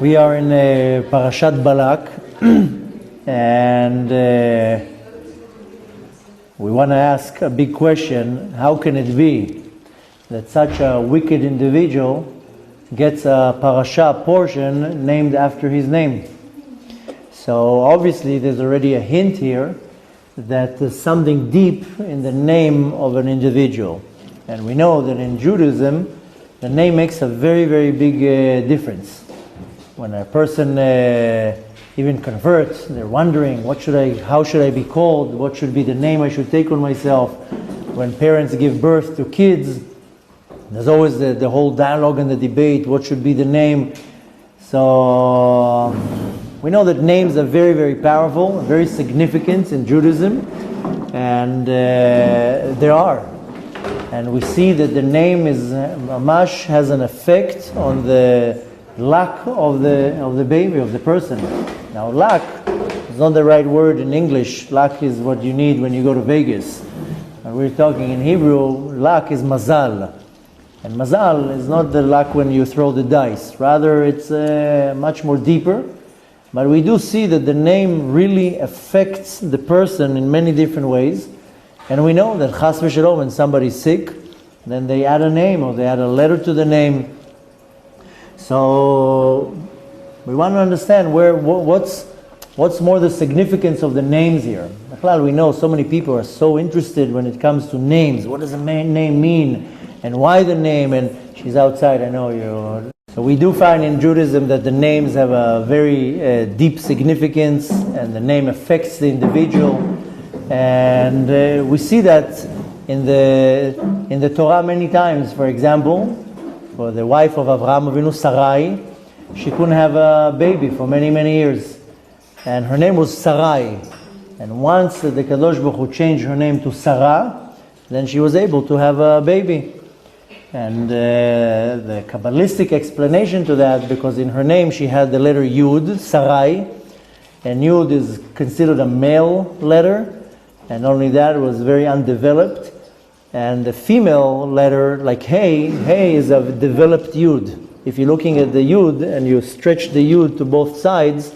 We are in Parashat Balak, and we want to ask a big question. How can it be that such a wicked individual gets a parasha portion named after his name? So obviously there's already a hint here that there's something deep in the name of an individual. And we know that in Judaism, the name makes a very, very big difference. When a person even converts, they're wondering, how should I be called? What should be the name I should take on myself? When parents give birth to kids, there's always the whole dialogue and the debate, what should be the name? So we know that names are very, very powerful, very significant in Judaism, and there are. And we see that the name is mamash has an effect on the luck of the baby, of the person. Now luck is not the right word in English. Luck is what you need when you go to Vegas. And we're talking in Hebrew, luck is mazal. And mazal is not the luck when you throw the dice. Rather it's much more deeper. But we do see that the name really affects the person in many different ways. And we know that chas v'shalom, when somebody's sick, then they add a name or they add a letter to the name. So we want to understand what's more the significance of the names here. We know so many people are so interested when it comes to names. What does a name mean? And why the name? And she's outside, I know you. So we do find in Judaism that the names have a very deep significance, and the name affects the individual. And we see that in the Torah many times. For example, for the wife of Avraham Avinu, Sarai, she couldn't have a baby for many, many years. And her name was Sarai. And once the Kadosh Baruch Hu changed her name to Sarah, then she was able to have a baby. And the Kabbalistic explanation to that, because in her name she had the letter Yud, Sarai, and Yud is considered a male letter, and not only that, it was very undeveloped. And the female letter, like Hey is a developed Yud. If you're looking at the Yud and you stretch the Yud to both sides,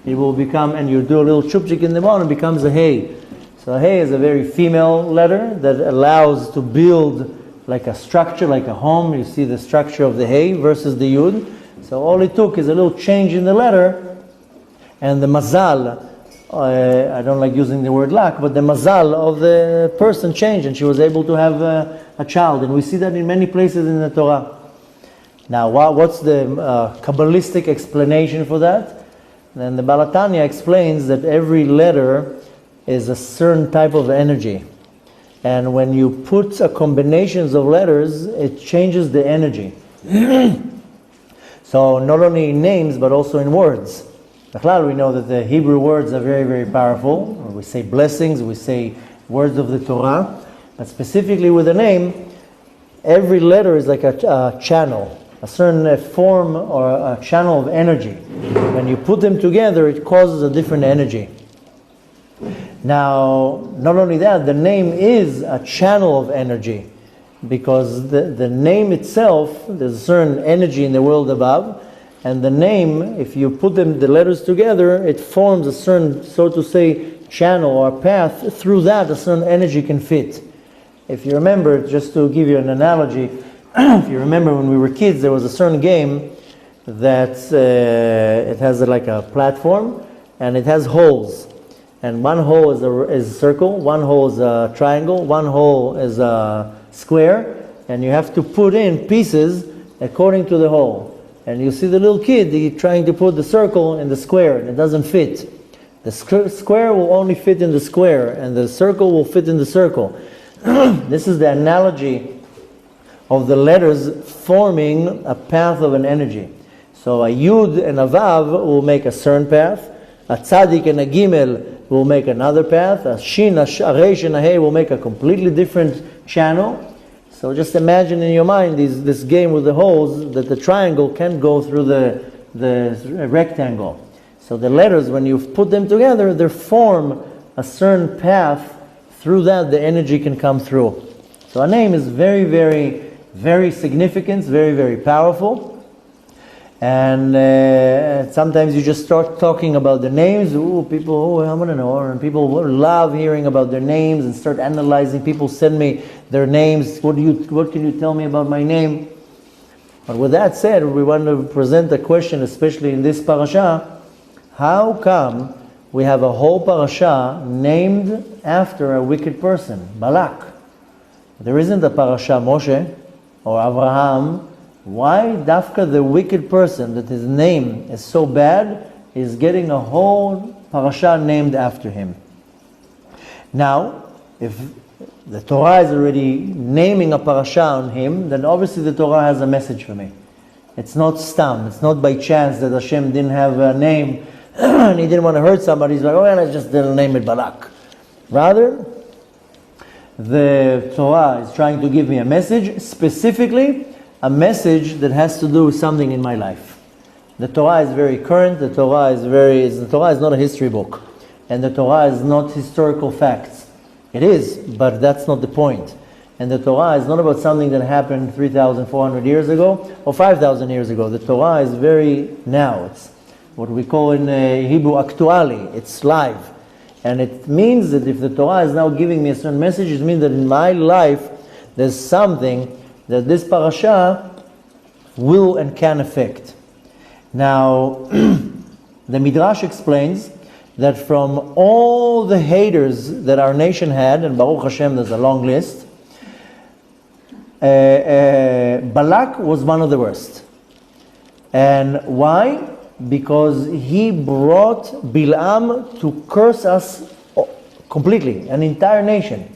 it will become, and you do a little chupchik in the bottom, it becomes a Hey. So Hey is a very female letter that allows to build like a structure, like a home. You see the structure of the Hey versus the Yud. So all it took is a little change in the letter, and the mazal, I don't like using the word luck, but the mazal of the person changed, and she was able to have a child. And we see that in many places in the Torah. Now, what's the Kabbalistic explanation for that? Then the Baal HaTanya explains that every letter is a certain type of energy. And when you put a combinations of letters, it changes the energy. So not only in names, but also in words. We know that the Hebrew words are very, very powerful. We say blessings, we say words of the Torah. But specifically with a name, every letter is like a channel, a certain form or a channel of energy. When you put them together, it causes a different energy. Now, not only that, the name is a channel of energy, because the name itself, there's a certain energy in the world above, and the name, if you put the letters together, it forms a certain, so to say, channel or path. Through that, a certain energy can fit. If you remember, just to give you an analogy, if you remember when we were kids, there was a certain game that it has like a platform, and it has holes. And one hole is a circle, one hole is a triangle, one hole is a square, and you have to put in pieces according to the hole. And you see the little kid, he's trying to put the circle in the square, and it doesn't fit. The square will only fit in the square, and the circle will fit in the circle. This is the analogy of the letters forming a path of an energy. So a Yud and a Vav will make a certain path, a Tzadik and a Gimel will make another path, a Shin, a Reish and a Hey will make a completely different channel. So just imagine in your mind this game with the holes, that the triangle can go through the rectangle. So the letters, when you put them together, they form a certain path. Through that, the energy can come through. So a name is very, very, very significant, very, very powerful. And sometimes you just start talking about the names. People, I want to know. And people love hearing about their names and start analyzing. People send me their names. What can you tell me about my name? But with that said, we want to present a question, especially in this parasha. How come we have a whole parasha named after a wicked person, Balak? There isn't a parasha Moshe or Abraham. Why Dafka, the wicked person that his name is so bad, is getting a whole parasha named after him? Now, if the Torah is already naming a parasha on him, then obviously the Torah has a message for me. It's not stam. It's not by chance that Hashem didn't have a name and he didn't want to hurt somebody. He's like, oh, and I just didn't name it Balak. Rather, the Torah is trying to give me a message, specifically a message that has to do with something in my life. The Torah is very current. The Torah is not a history book, and the Torah is not historical facts. It is, but that's not the point. And the Torah is not about something that happened 3,400 years ago or 5,000 years ago. The Torah is very now. It's what we call in Hebrew actuali. It's live. And it means that if the Torah is now giving me a certain message, it means that in my life there's something that this parasha will and can affect. Now, the Midrash explains that from all the haters that our nation had, and Baruch Hashem, there's a long list, Balak was one of the worst. And why? Because he brought Bilam to curse us completely, an entire nation.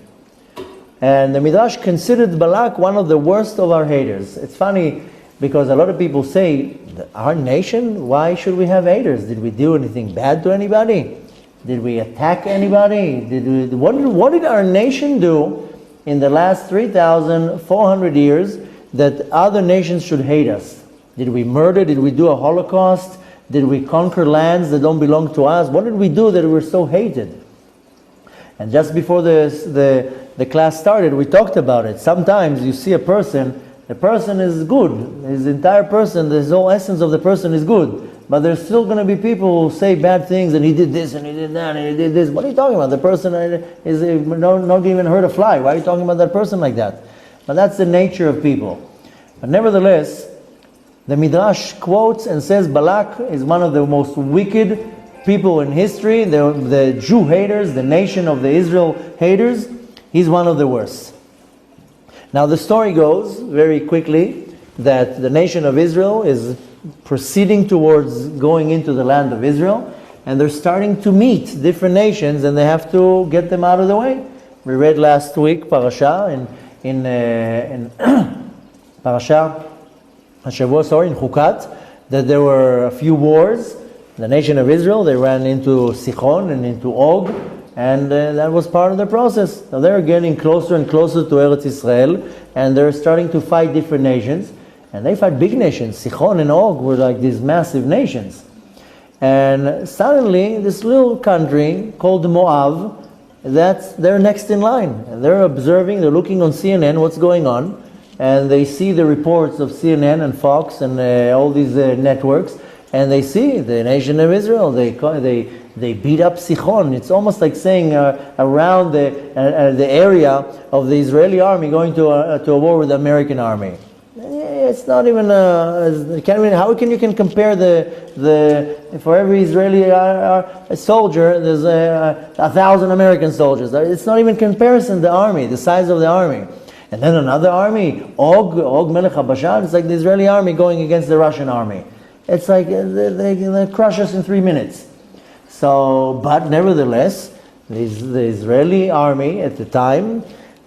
And the Midrash considered Balak one of the worst of our haters. It's funny because a lot of people say, our nation, why should we have haters? Did we do anything bad to anybody? Did we attack anybody? What did our nation do in the last 3,400 years that other nations should hate us? Did we murder? Did we do a Holocaust? Did we conquer lands that don't belong to us? What did we do that we're so hated? And just before the class started, we talked about it. Sometimes you see a person, the person is good. His entire person, the whole essence of the person is good. But there's still going to be people who say bad things, and he did this, and he did that, and he did this. What are you talking about? The person is not even hurt a fly. Why are you talking about that person like that? But that's the nature of people. But nevertheless, the Midrash quotes and says Balak is one of the most wicked people in history, the Jew haters, the nation of the Israel haters. He's one of the worst. Now the story goes very quickly that the nation of Israel is proceeding towards going into the land of Israel, and they're starting to meet different nations, and they have to get them out of the way. We read last week parasha in parasha Hashavua, in Chukat, that there were a few wars. The nation of Israel, they ran into Sichon and into Og, and that was part of the process. So they're getting closer and closer to Eretz Israel, and they're starting to fight different nations. And they fight big nations. Sichon and Og were like these massive nations. And suddenly, this little country called Moab, they're next in line. And they're observing, they're looking on CNN, what's going on. And they see the reports of CNN and Fox and all these networks. And they see the nation of Israel. They beat up Sichon. It's almost like saying around the area of the Israeli army going to a war with the American army. It's not even how can you compare for every Israeli soldier there's 1,000 American soldiers. It's not even comparison, the army, the size of the army. And then another army, Og Melech HaBashan, it's like the Israeli army going against the Russian army. It's like they crush us in 3 minutes. So, but nevertheless, the Israeli army at the time,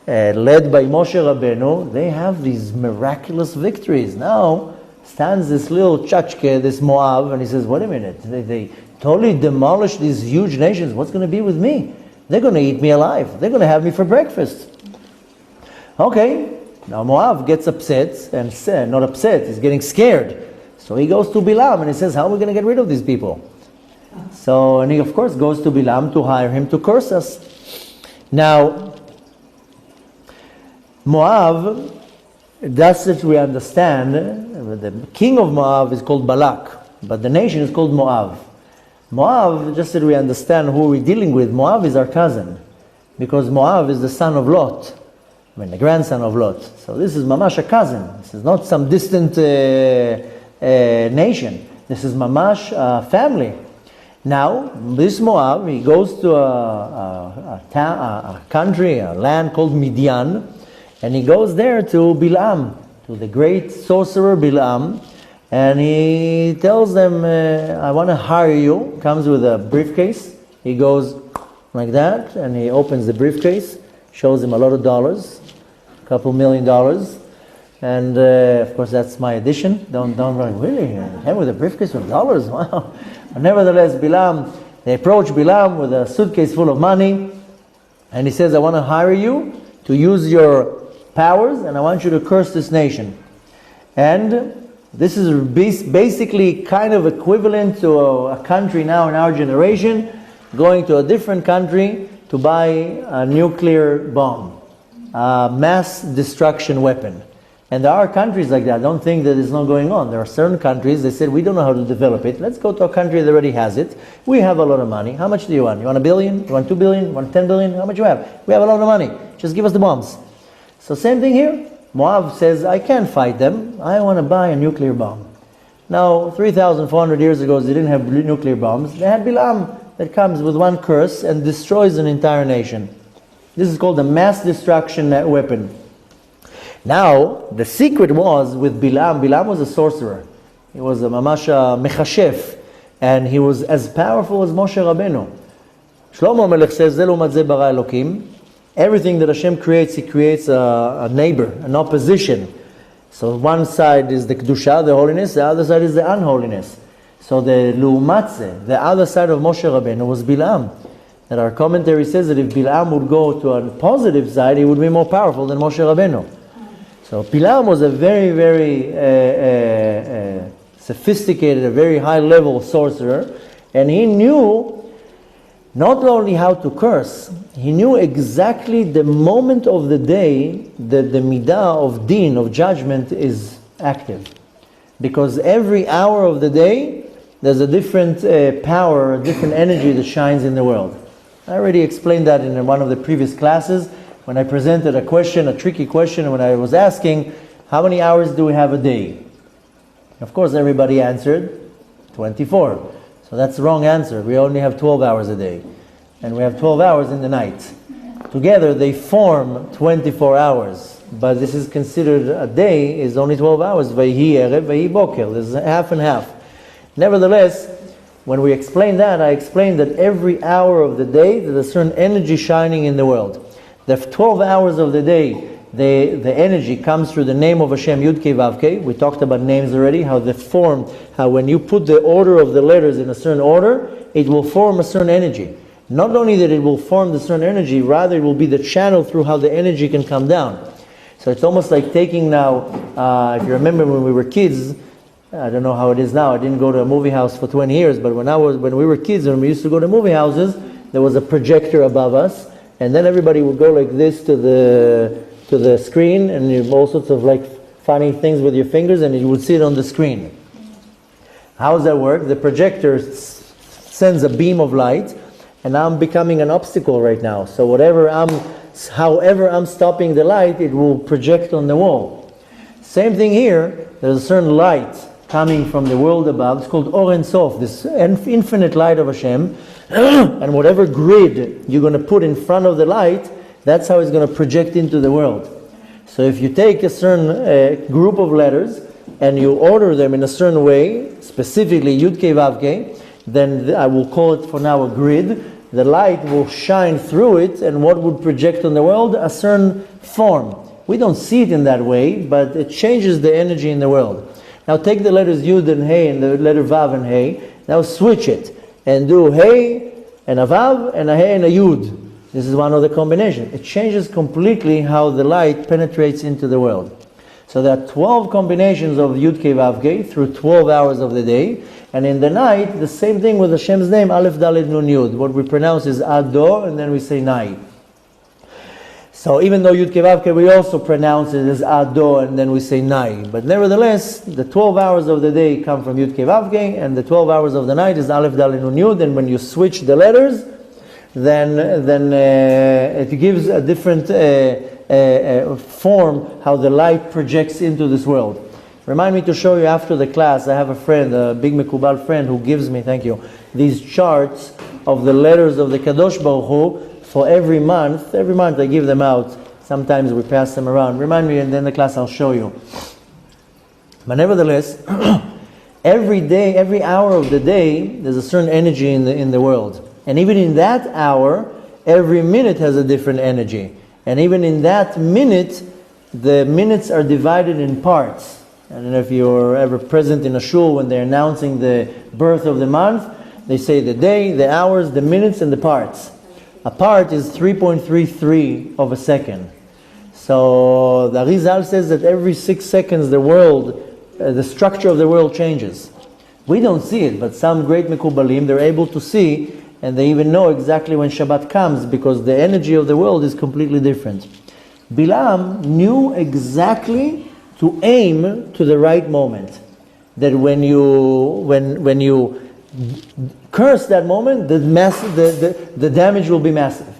led by Moshe Rabbeinu, they have these miraculous victories. Now stands this little chachke, this Moab, and he says, wait a minute, they totally demolished these huge nations. What's going to be with me? They're going to eat me alive. They're going to have me for breakfast. Okay, now Moab gets upset, and not upset, he's getting scared. So he goes to Bilam and he says, how are we going to get rid of these people? So, and he of course goes to Bilam to hire him to curse us. Now, Moab, thus that we understand, the king of Moab is called Balak, but the nation is called Moab. Moab, just so we understand who we're dealing with, Moab is our cousin, because Moab is the son of Lot, the grandson of Lot. So this is mamash a cousin. This is not some distant nation. This is mamash family. Now, this Moab, he goes to a country, a land called Midian, and he goes there to Bilam, to the great sorcerer Bilam, and he tells them, I want to hire you. Comes with a briefcase. He goes like that, and he opens the briefcase, shows him a lot of dollars, a couple $1 million, and of course that's my addition. Don't worry, really? Him with a briefcase with dollars? Wow. But nevertheless, they approach Bilam with a suitcase full of money, and he says, I want to hire you to use your powers, and I want you to curse this nation. And this is basically kind of equivalent to a country now in our generation going to a different country to buy a nuclear bomb, a mass destruction weapon. And there are countries like that. Don't think that it's not going on. There are certain countries, they said, we don't know how to develop it. Let's go to a country that already has it. We have a lot of money. How much do you want? You want $1 billion? You want $2 billion? You want $10 billion? How much you have? We have a lot of money. Just give us the bombs. So same thing here. Moab says, I can't fight them. I want to buy a nuclear bomb. Now, 3,400 years ago, they didn't have nuclear bombs. They had Bilam that comes with one curse and destroys an entire nation. This is called a mass destruction weapon. Now, the secret was with Bilam. Bilam was a sorcerer. He was a mamasha mechashef. And he was as powerful as Moshe Rabbeinu. Shlomo Melech says, Zelu matzeh bara Elokim. Everything that Hashem creates, He creates a neighbor, an opposition. So one side is the Kedusha, the holiness, the other side is the unholiness. So the Lu'umatze, the other side of Moshe Rabbeinu was Bilam. And our commentary says that if Bilam would go to a positive side, he would be more powerful than Moshe Rabbeinu. So Bilam was a very, very sophisticated, a very high-level sorcerer, and he knew not only how to curse, he knew exactly the moment of the day that the midah of din, of judgment, is active. Because every hour of the day, there's a different power, a different energy that shines in the world. I already explained that in one of the previous classes when I presented a question, a tricky question, when I was asking, how many hours do we have a day? Of course, everybody answered 24. So that's the wrong answer. We only have 12 hours a day. And we have 12 hours in the night. Together they form 24 hours. But this is considered a day is only 12 hours. Vayhi erev, vayhi boker. There's half and half. Nevertheless, when we explain that, I explained that every hour of the day there's a certain energy shining in the world. The 12 hours of the day, the energy comes through the name of Hashem, Yud Kei Vav Kei. We talked about names already, how they form, how when you put the order of the letters in a certain order, it will form a certain energy. Not only that it will form the certain energy, rather it will be the channel through how the energy can come down. So it's almost like taking now, if you remember when we were kids, I don't know how it is now, I didn't go to a movie house for 20 years, but when we were kids and we used to go to movie houses, there was a projector above us, and then everybody would go like this to the screen, and you all sorts of like funny things with your fingers, and you would see it on the screen. How does that work? The projector sends a beam of light, and I'm becoming an obstacle right now. So however I'm stopping the light, it will project on the wall. Same thing here. There's a certain light coming from the world above. It's called Or Ein Sof, this infinite light of Hashem. And whatever grid you're going to put in front of the light, that's how it's going to project into the world. So if you take a certain group of letters and you order them in a certain way, specifically Yud Kei Vav Kei, then I will call it for now a grid. The light will shine through it, and what would project on the world? A certain form. We don't see it in that way, but it changes the energy in the world. Now take the letters Yud and Hey and the letter Vav and Hey. Now switch it and do Hey and a Vav and a Hey and a Yud. This is one of the combinations. It changes completely how the light penetrates into the world. So there are 12 combinations of Yud Kei Vav Kei through 12 hours of the day. And in the night, the same thing with Hashem's name, Aleph Dalet Nun Yud. What we pronounce is Ador, and then we say Nai. So even though Yud Kei Vav Kei, we also pronounce it as Ado, and then we say Nai. But nevertheless, the 12 hours of the day come from Yud Kei Vav Kei, and the 12 hours of the night is Aleph Dalet Nun Yud. And when you switch the letters, then it gives a different form how the light projects into this world. Remind me to show you after the class. I have a friend, a big Mekubal friend, who gives me, thank you, these charts of the letters of the Kadosh Baruch Hu for every month. Every month I give them out. Sometimes we pass them around. Remind me, and then the class I'll show you. But nevertheless, every day, every hour of the day, there's a certain energy in the world. And even in that hour, every minute has a different energy. And even in that minute, the minutes are divided in parts. I don't know if you're ever present in a shul when they're announcing the birth of the month. They say the day, the hours, the minutes, and the parts. A part is 3.33 of a second. So the Arizal says that every 6 seconds the world, the structure of the world changes. We don't see it, but some great Mekubalim, they're able to see, and they even know exactly when Shabbat comes, because the energy of the world is completely different. Bilam knew exactly to aim to the right moment. That when you curse that moment, the damage will be massive.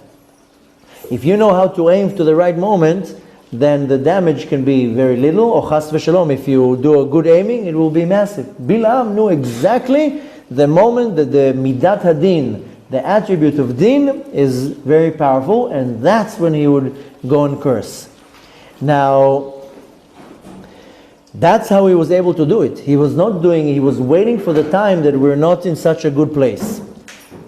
If you know how to aim to the right moment, then the damage can be very little, or chas v'shalom, if you do a good aiming, it will be massive. Bilam knew exactly the moment that the midat hadin, the attribute of din, is very powerful, and that's when he would go and curse. Now, that's how he was able to do it. He was waiting for the time that we're not in such a good place.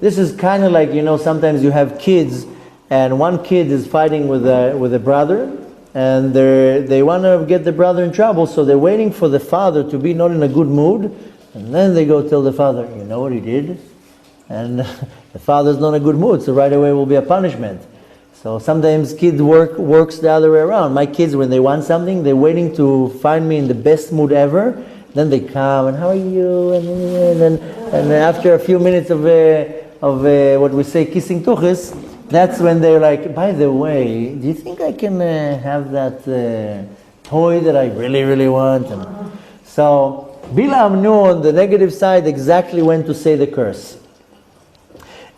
This is kind of like, sometimes you have kids, and one kid is fighting with a brother, and they want to get the brother in trouble, so they're waiting for the father to be not in a good mood, and then they go tell the father, you know what he did? And the father's not in a good mood, so right away will be a punishment. So sometimes kids works the other way around. My kids, when they want something, they're waiting to find me in the best mood ever. Then they come and how are you? And after a few minutes of what we say kissing tuchis, that's when they're like, by the way, do you think I can have that toy that I really, really want? And so Bilam knew on the negative side exactly when to say the curse.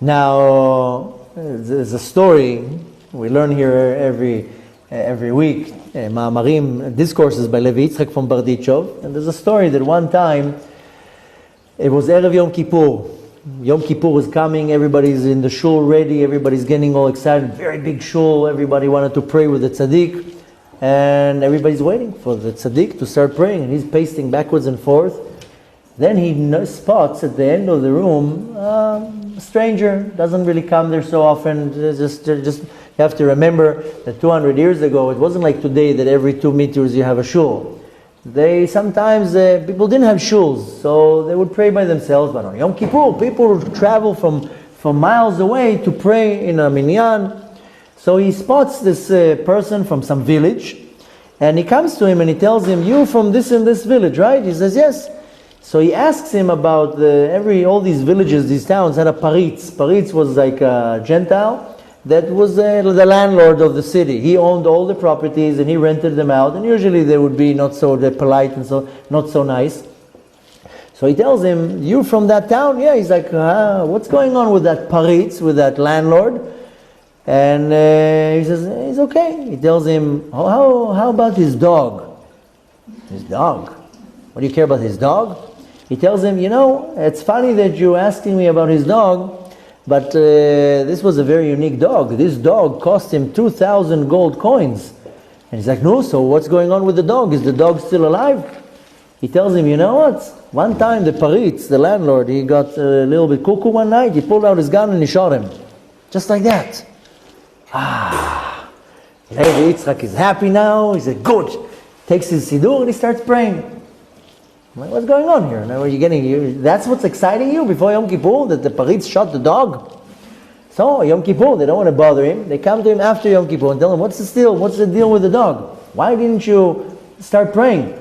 Now, there's a story we learn here every week, Ma'amarim, discourses by Levi Yitzchak from Bardichov, and there's a story that one time, it was Erev Yom Kippur. Yom Kippur is coming, everybody's in the shul ready, everybody's getting all excited, very big shul, everybody wanted to pray with the tzaddik, and everybody's waiting for the tzaddik to start praying, and he's pacing backwards and forth. Then he spots at the end of the room a stranger, doesn't really come there so often. Just you have to remember that 200 years ago, it wasn't like today that every 2 meters you have a shul. Sometimes people didn't have shuls, so they would pray by themselves. But on Yom Kippur, people would travel from miles away to pray in a minyan. So he spots this person from some village, and he comes to him and he tells him, "You from this and this village, right?" He says, "Yes." So he asks him about all these villages, these towns had a paritz. Paritz was like a Gentile that was the landlord of the city. He owned all the properties and he rented them out, and usually they would be not so polite and so not so nice. So he tells him, "You from that town?" Yeah. He's like, "What's going on with that paritz, with that landlord?" And he says, "He's okay." He tells him, how about his dog? His dog? What do you care about his dog? He tells him, "It's funny that you're asking me about his dog, but this was a very unique dog. This dog cost him 2,000 gold coins." And he's like, "No, so what's going on with the dog? Is the dog still alive?" He tells him, "You know what? One time the paritz, the landlord, he got a little bit cuckoo one night. He pulled out his gun and he shot him. Just like that." Levi Yitzchak is happy now. He said, "Good." Takes his siddur and he starts praying. I'm like, what's going on here? Now, that's what's exciting you before Yom Kippur, that the paritz shot the dog? So, Yom Kippur, they don't want to bother him. They come to him after Yom Kippur and tell him, what's the deal with the dog? Why didn't you start praying?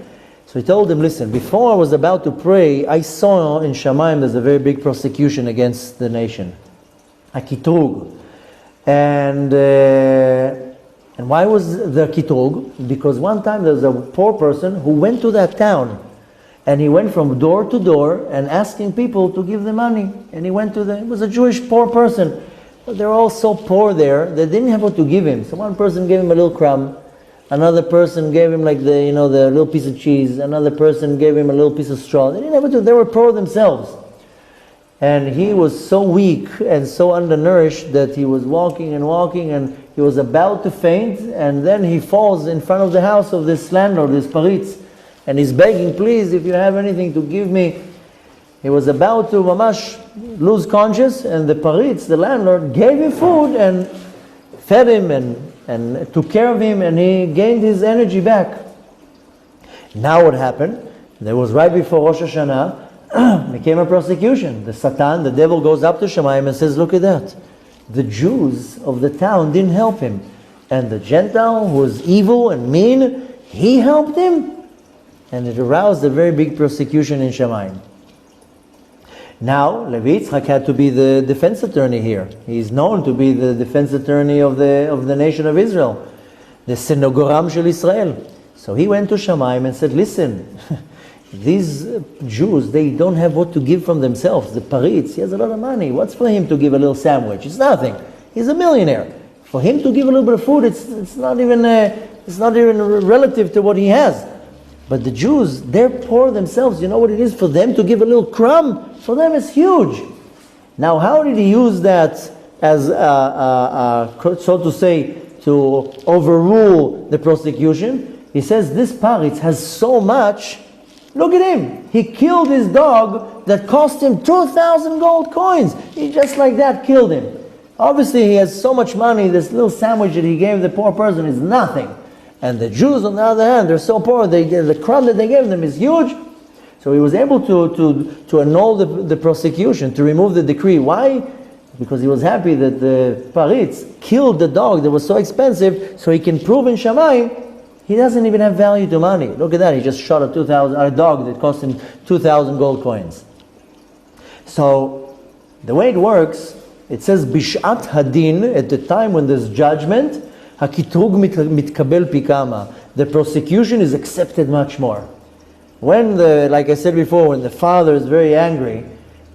So he told them, listen, before I was about to pray, I saw in Shamayim there's a very big prosecution against the nation. A kitrug. And And why was the kitrug? Because one time there was a poor person who went to that town, and he went from door to door and asking people to give them money. And he went to it was a Jewish poor person. But they're all so poor there, they didn't have what to give him. So one person gave him a little crumb, another person gave him like the little piece of cheese, another person gave him a little piece of straw. They didn't have what to, they were poor themselves. And he was so weak and so undernourished that he was walking and he was about to faint, and then he falls in front of the house of this landlord, this paritz, and he's begging, please, if you have anything to give me. He was about to mamash lose conscious, and the paritz, the landlord, gave him food and fed him and took care of him, and he gained his energy back. Now what happened? There was right before Rosh Hashanah, became a persecution. The Satan, the devil, goes up to Shemayim and says, look at that. The Jews of the town didn't help him. And the Gentile, who was evil and mean, he helped him. And it aroused a very big persecution in Shemayim. Now, Levi Yitzchak had to be the defense attorney here. He's known to be the defense attorney of the nation of Israel. The Senogoram Shel Israel. So he went to Shemayim and said, listen, these Jews, they don't have what to give from themselves. The paritz, he has a lot of money. What's for him to give a little sandwich? It's nothing. He's a millionaire. For him to give a little bit of food, it's not even relative to what he has. But the Jews, they're poor themselves. You know what it is for them to give a little crumb? For them, it's huge. Now, how did he use that as, so to say, to overrule the persecution? He says this paritz has so much. Look at him. He killed his dog that cost him 2,000 gold coins. He just like that killed him. Obviously, he has so much money. This little sandwich that he gave the poor person is nothing. And the Jews, on the other hand, they're so poor. The crumb that they gave them is huge. So he was able to annul the prosecution, to remove the decree. Why? Because he was happy that the paritz killed the dog that was so expensive, so he can prove in Shammai he doesn't even have value to money. Look at that, he just shot a dog that cost him 2,000 gold coins. So, the way it works, it says, Bishat Hadin, at the time when there's judgment, Hakitrug mitkabel pikama. The prosecution is accepted much more. When like I said before, when the father is very angry,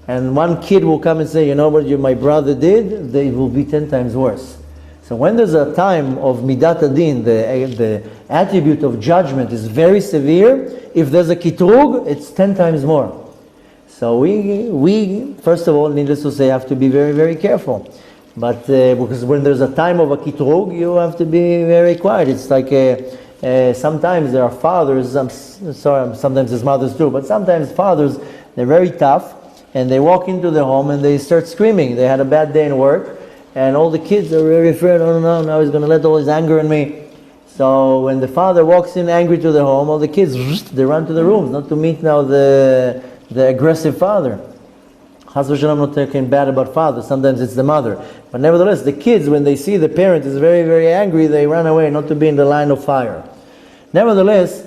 and one kid will come and say, you know what my brother did, they will be 10 times worse. So when there's a time of midat adin, the attribute of judgment is very severe. If there's a kitrug, it's 10 times more. So we first of all, needless to say, have to be very, very careful. But because when there's a time of a kitrug, you have to be very quiet. It's like sometimes there are fathers. Sometimes there's mothers too, but sometimes fathers, they're very tough, and they walk into the home and they start screaming. They had a bad day in work. And all the kids are very afraid, oh no, now he's going to let all his anger in me. So when the father walks in angry to the home, all the kids, they run to the rooms, not to meet now the aggressive father. Chas v'shalom, not talking bad about father, sometimes it's the mother. But nevertheless, the kids, when they see the parent is very, very angry, they run away, not to be in the line of fire. Nevertheless,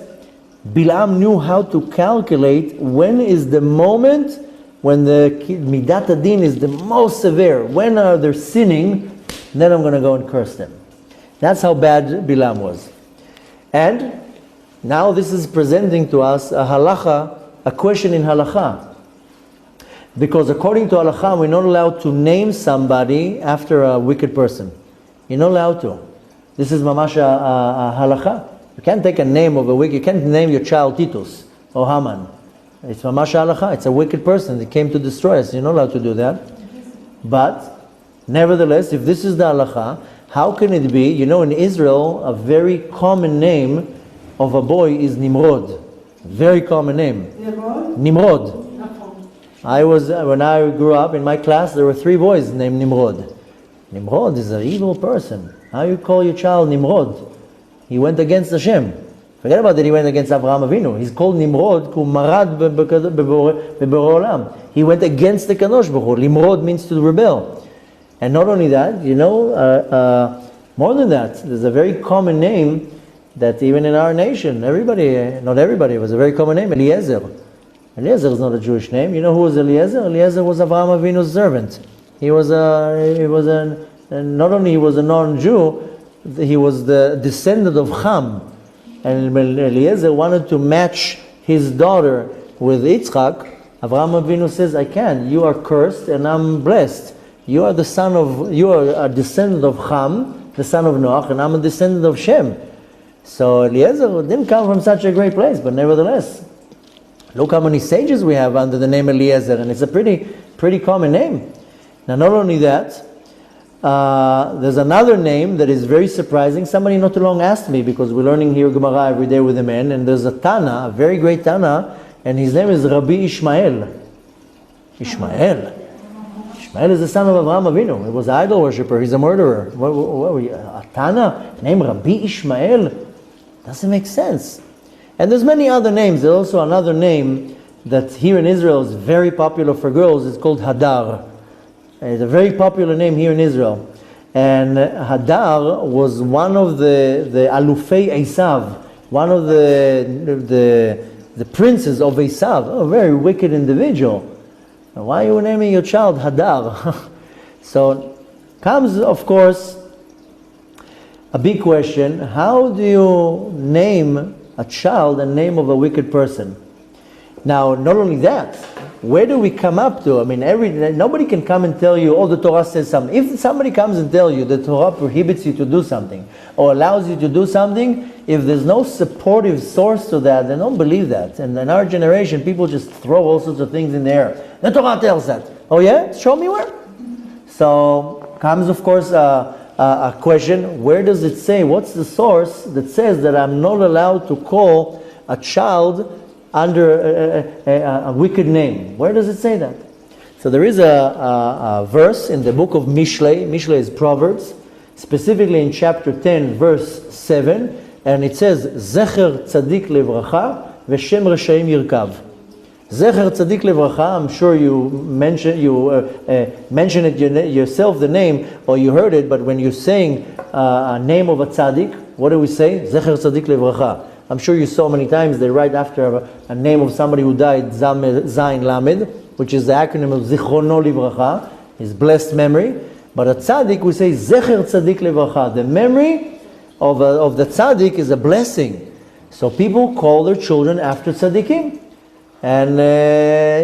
Bilam knew how to calculate when is the moment when the midat adin is the most severe. When are they sinning, then I'm going to go and curse them. That's how bad Bilam was. And now this is presenting to us a halacha, a question in halacha. Because according to halacha, we're not allowed to name somebody after a wicked person. You're not allowed to. This is mamash a halacha. You can't take a name of a wicked, you can't name your child Titus or Haman. It's mamash halacha. It's a wicked person that came to destroy us. You're not allowed to do that. But, nevertheless, if this is the halacha, how can it be? You know, in Israel, a very common name of a boy is Nimrod. Very common name. Nimrod. When I grew up in my class, there were 3 boys named Nimrod. Nimrod is an evil person. How you call your child Nimrod? He went against Hashem. Forget about that, he went against Avraham Avinu. He's called Nimrod, ku marad beborei olam. He went against the Kadosh Baruch Hu. Nimrod means to rebel. And not only that, you know, more than that, there's a very common name that even in our nation, everybody, not everybody, it was a very common name, Eliezer. Eliezer is not a Jewish name. You know who was Eliezer? Eliezer was Avraham Avinu's servant. He was not only he was a non-Jew, he was the descendant of Ham. And when Eliezer wanted to match his daughter with Yitzchak, Avraham Avinu says, I can't. You are cursed and I'm blessed. You are a descendant of Ham, the son of Noach, and I'm a descendant of Shem. So Eliezer didn't come from such a great place, but nevertheless, look how many sages we have under the name Eliezer, and it's a pretty common name. Now, not only that, there's another name that is very surprising. Somebody not too long asked me, because we're learning here Gemara every day with the men, and there's a Tana, a very great Tana, and his name is Rabbi Ishmael. Ishmael is the son of Avraham Avinu. He was an idol worshiper. He's a murderer. A Tana named Rabbi Ishmael? Doesn't make sense. And there's many other names. There's also another name that here in Israel is very popular for girls. It's called Hadar. It's a very popular name here in Israel. And Hadar was one of the Alufei Esav, one of the princes of Esav, a very wicked individual. Why are you naming your child Hadar? So comes, of course, a big question. How do you name a child the name of a wicked person? Now, not only that, where do we come up to? I mean, nobody can come and tell you, oh, the Torah says something. If somebody comes and tells you the Torah prohibits you to do something or allows you to do something, if there's no supportive source to that, then don't believe that. And in our generation, people just throw all sorts of things in the air. The Torah tells that. Oh yeah? Show me where. So comes, of course, a question, where does it say, what's the source that says that I'm not allowed to call a child under a wicked name? Where does it say that? So there is a verse in the book of Mishlei. Mishlei is Proverbs, specifically in chapter 10, verse 7, and it says, Zecher tzadik levracha v'shem reshaim yirkav. Zecher tzadik levracha, I'm sure you mention it yourself, the name, or you heard it, but when you're saying a name of a tzaddik, what do we say? Zecher tzadik levracha. I'm sure you saw many times they write after a name of somebody who died, Zayin Lamed, which is the acronym of Zichrono Livracha, his blessed memory. But a tzaddik, we say Zecher Tzadik Livracha. The memory of the tzaddik is a blessing. So people call their children after tzaddikim. And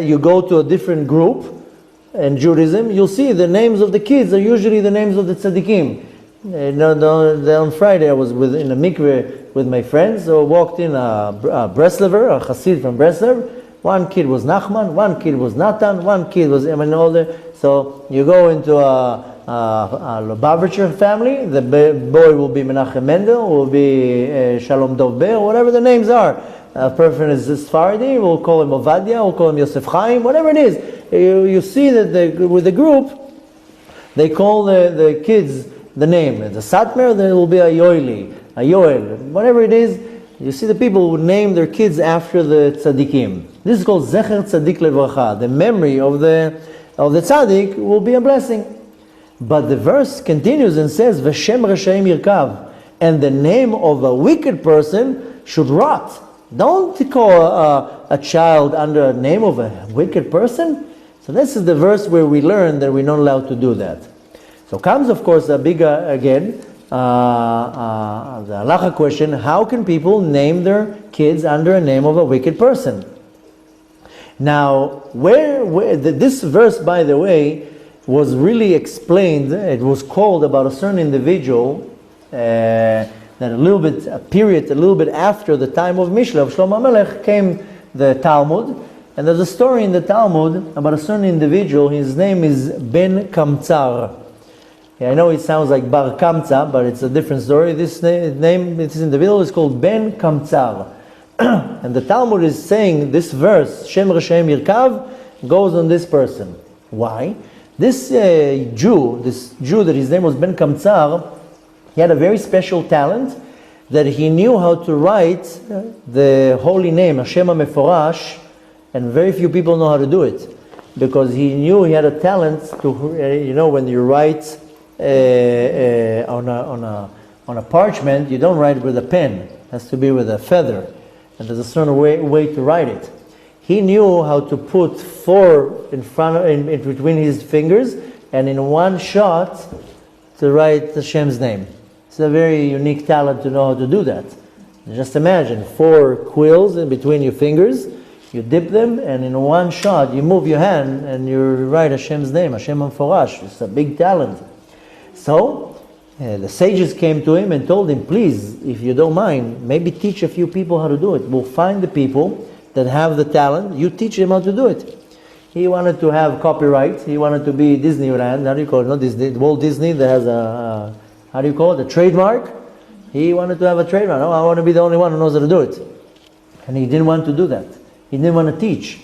you go to a different group in Judaism, you'll see the names of the kids are usually the names of the tzaddikim. On Friday I was in a mikveh with my friends, so walked in a Breslever, a Chassid from Breslev. One kid was Nachman, one kid was Natan, one kid was older. So you go into a Lubavitcher family, the boy will be Menachem Mendel, will be Shalom Dov Ber, whatever the names are. A person is Sfardi, we'll call him Ovadia, we'll call him Yosef Chaim, whatever it is. You see that with the group, they call the kids the name. The Satmer, there will be a Yoeli, a Yoel, whatever it is. You see the people who name their kids after the tzaddikim. This is called Zecher Tzadik Levracha. The memory of the tzaddik will be a blessing. But the verse continues and says, V'shem Reshaim Yirkav, and the name of a wicked person should rot. Don't call a child under a name of a wicked person. So this is the verse where we learn that we're not allowed to do that. So comes, of course, a bigger, again, the halacha question, how can people name their kids under a name of a wicked person? Now, this verse, by the way, was really explained, it was called about a certain individual, that a little bit after the time of Mishlei, of Shlomo Melech, came the Talmud, and there's a story in the Talmud about a certain individual, his name is Ben Kamtsar. I know it sounds like Bar Kamtza, but it's a different story. This individual is called Ben Kamtsar. And the Talmud is saying this verse, Shem Reshaim Yirkav, goes on this person. Why? This Jew that his name was Ben Kamtsar, he had a very special talent that he knew how to write the holy name, Hashem HaMeforash, and very few people know how to do it. Because he knew he had a talent to, when you write on a parchment, you don't write with a pen. It has to be with a feather. And there's a certain way to write it. He knew how to put 4 in between his fingers, and in one shot to write Hashem's name. It's a very unique talent to know how to do that. Just imagine 4 quills in between your fingers, you dip them, and in one shot you move your hand and you write Hashem's name, Hashem Amforash. It's a big talent. So the sages came to him and told him, please, if you don't mind, maybe teach a few people how to do it. We'll find the people that have the talent, you teach them how to do it. He wanted to have copyright, he wanted to be Disneyland, how do you call it, not Disney, Walt Disney that has a how do you call it, a trademark? He wanted to have a trademark. Oh, I want to be the only one who knows how to do it. And he didn't want to do that. He didn't want to teach.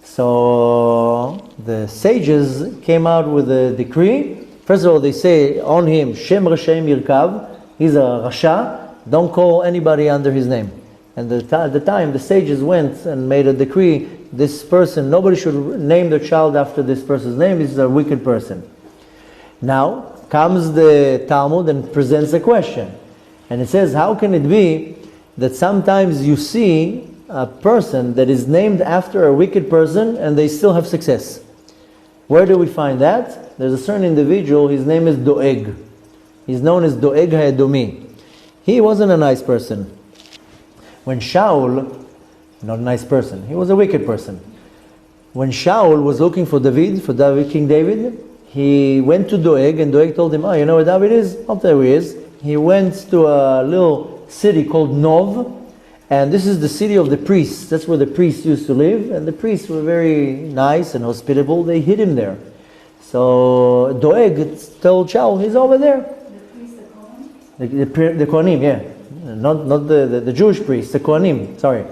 So the sages came out with a decree. First of all, they say on him, Shem Rashem Yirkav, he's a Rasha, don't call anybody under his name. And at the time, the sages went and made a decree, this person, nobody should name their child after this person's name, this is a wicked person. Now, comes the Talmud and presents a question. And it says, how can it be that sometimes you see a person that is named after a wicked person and they still have success? Where do we find that? There's a certain individual, his name is Doeg. He's known as Doeg HaEdomi. He wasn't a nice person. When Shaul, not a nice person, he was a wicked person. When Shaul was looking for King David, he went to Doeg, and Doeg told him, oh, you know where David is? Oh, there he is. He went to a little city called Nov, and this is the city of the priests. That's where the priests used to live, and the priests were very nice and hospitable. They hid him there. So Doeg told Shaul, he's over there. The Kohanim, yeah. Not the Jewish priests, the Kohanim, sorry.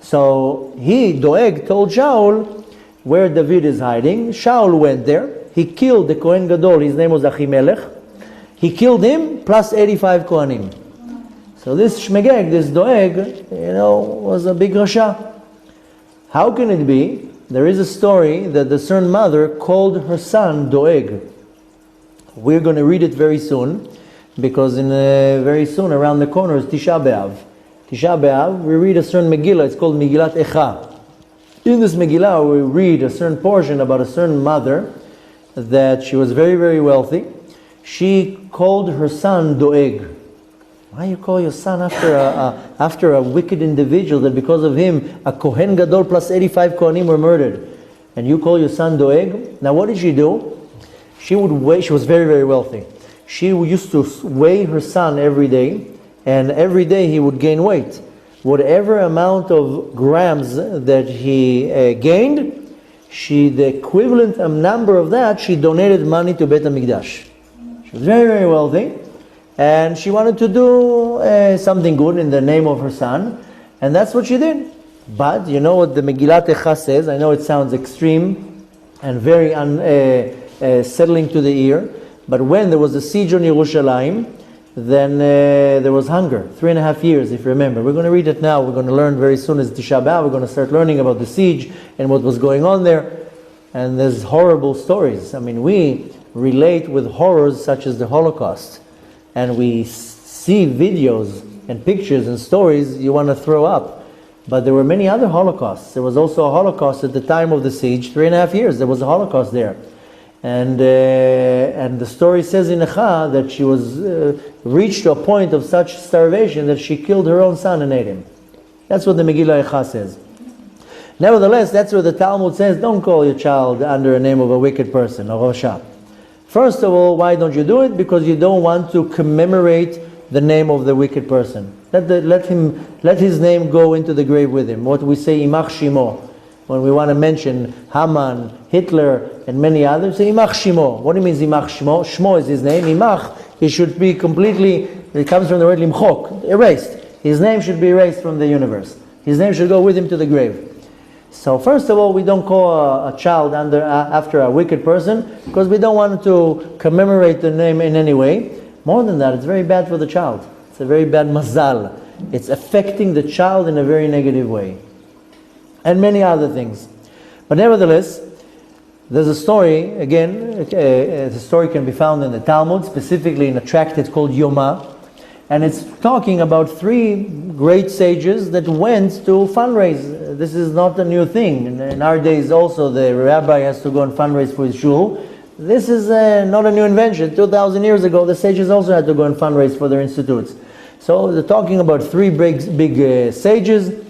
So Doeg told Shaul where David is hiding. Shaul went there. He killed the Kohen Gadol, his name was Achimelech. He killed him plus 85 Kohanim. So this Shmegeg, this Doeg, was a big Rasha. How can it be? There is a story that the certain mother called her son Doeg. We're going to read it very soon, because very soon around the corner is Tisha B'Av. Tisha B'Av, we read a certain Megillah, it's called Megillat Echa. In this Megillah, we read a certain portion about a certain mother that she was very, very wealthy. She called her son Doeg. Why you call your son after a wicked individual that because of him a Kohen Gadol plus 85 Kohanim were murdered? And you call your son Doeg? Now what did she do? She was very, very wealthy. She used to weigh her son every day, and every day he would gain weight. Whatever amount of grams that he gained, the equivalent number of that, she donated money to Beit HaMikdash. She was very, very wealthy, and she wanted to do something good in the name of her son, and that's what she did. But you know what the Megillat Echa says? I know it sounds extreme and very unsettling to the ear, but when there was a siege on Yerushalayim, then there was hunger, 3.5 years, if you remember. We're going to read it now. We're going to learn very soon as Tisha B'Av. We're going to start learning about the siege and what was going on there. And there's horrible stories. I mean, we relate with horrors such as the Holocaust. And we see videos and pictures and stories you want to throw up. But there were many other Holocausts. There was also a Holocaust at the time of the siege, 3.5 years. There was a Holocaust there. And the story says in Echa that she was reached to a point of such starvation that she killed her own son and ate him. That's what the Megillah Echa says. Nevertheless, that's where the Talmud says, don't call your child under a name of a wicked person, a Rasha. First of all, why don't you do it? Because you don't want to commemorate the name of the wicked person. Let his name go into the grave with him. What we say, Imach Shimo. When we want to mention Haman, Hitler, and many others, say Imach Shimo. What do you mean Imach Shimo? Shmo is his name. Imach, it should be completely, it comes from the word limchok, erased. His name should be erased from the universe. His name should go with him to the grave. So first of all, we don't call a child after a wicked person, because we don't want to commemorate the name in any way. More than that, it's very bad for the child. It's a very bad mazal. It's affecting the child in a very negative way. And many other things. But nevertheless, there's a story, again, the story can be found in the Talmud, specifically in a tract called Yoma, and it's talking about 3 great sages that went to fundraise. This is not a new thing. In our days also, the rabbi has to go and fundraise for his shul. This is not a new invention. 2,000 years ago, the sages also had to go and fundraise for their institutes. So they're talking about three big sages,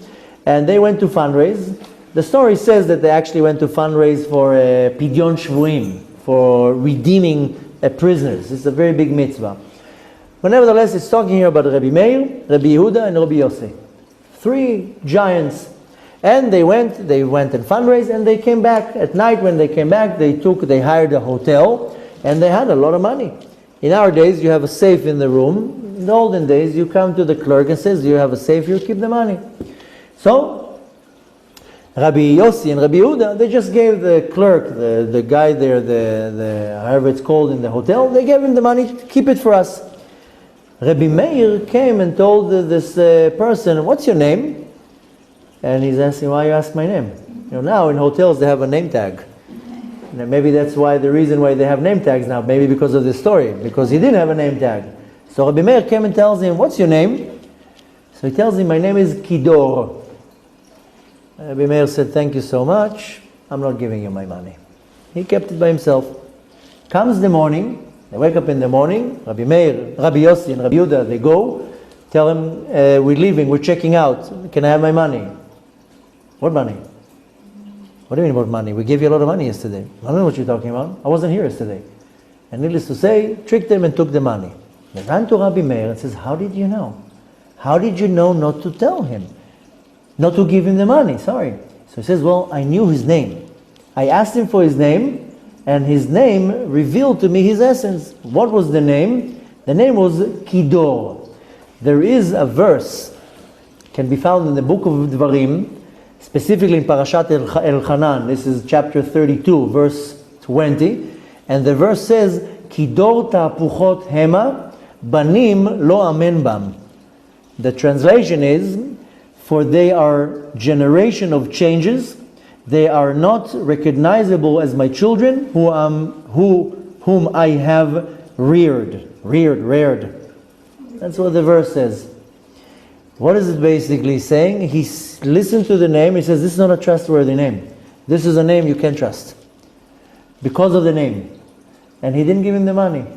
and they went to fundraise. The story says that they actually went to fundraise for Pidyon Shvuim, for redeeming prisoners. It's a very big mitzvah. But nevertheless, it's talking here about Rabbi Meir, Rabbi Yehuda, and Rabbi Yossi. Three giants. And they went and fundraised, and they came back. At night when they came back, they hired a hotel, and they had a lot of money. In our days, you have a safe in the room. In the olden days, you come to the clerk and says, you have a safe, you keep the money. So, Rabbi Yossi and Rabbi Yehuda, they just gave the clerk, the guy there, the however it's called in the hotel, they gave him the money, keep it for us. Rabbi Meir came and told this person, what's your name? And he's asking, why you ask my name? Now in hotels they have a name tag. And maybe that's why the reason why they have name tags now, maybe because of this story, because he didn't have a name tag. So Rabbi Meir came and tells him, what's your name? So he tells him, my name is Kidor. Rabbi Meir said, thank you so much, I'm not giving you my money. He kept it by himself. Comes the morning, they wake up in the morning, Rabbi Meir, Rabbi Yossi and Rabbi Yehuda, they go, tell him, we're leaving, we're checking out, can I have my money? What money? What do you mean what money? We gave you a lot of money yesterday. I don't know what you're talking about. I wasn't here yesterday. And needless to say, tricked them and took the money. They ran to Rabbi Meir and says, how did you know? How did you know not to tell him? Not to give him the money, sorry. So he says, well, I knew his name. I asked him for his name, and his name revealed to me his essence. What was the name? The name was Kidor. There is a verse, can be found in the book of Dvarim, specifically in Parashat Elchanan. This is chapter 32, verse 20. And the verse says, Kidor ta'puchot hema, banim lo amen bam. The translation is, for they are generation of changes, they are not recognizable as my children, whom I have reared. That's what the verse says. What is it basically saying? He listened to the name, he says, this is not a trustworthy name. This is a name you can't trust. Because of the name. And he didn't give him the money.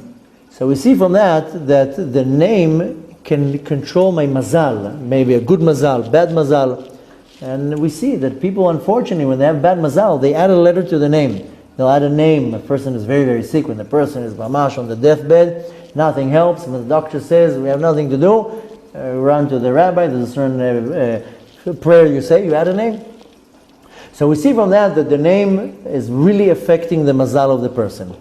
So we see from that the name can control my mazal. Maybe a good mazal, bad mazal. And we see that people, unfortunately, when they have bad mazal, they add a letter to the name. They'll add a name. A person is very, very sick. When the person is mamash on the deathbed, nothing helps. When the doctor says, we have nothing to do, run to the rabbi, there's a certain prayer you say, you add a name. So we see from that the name is really affecting the mazal of the person.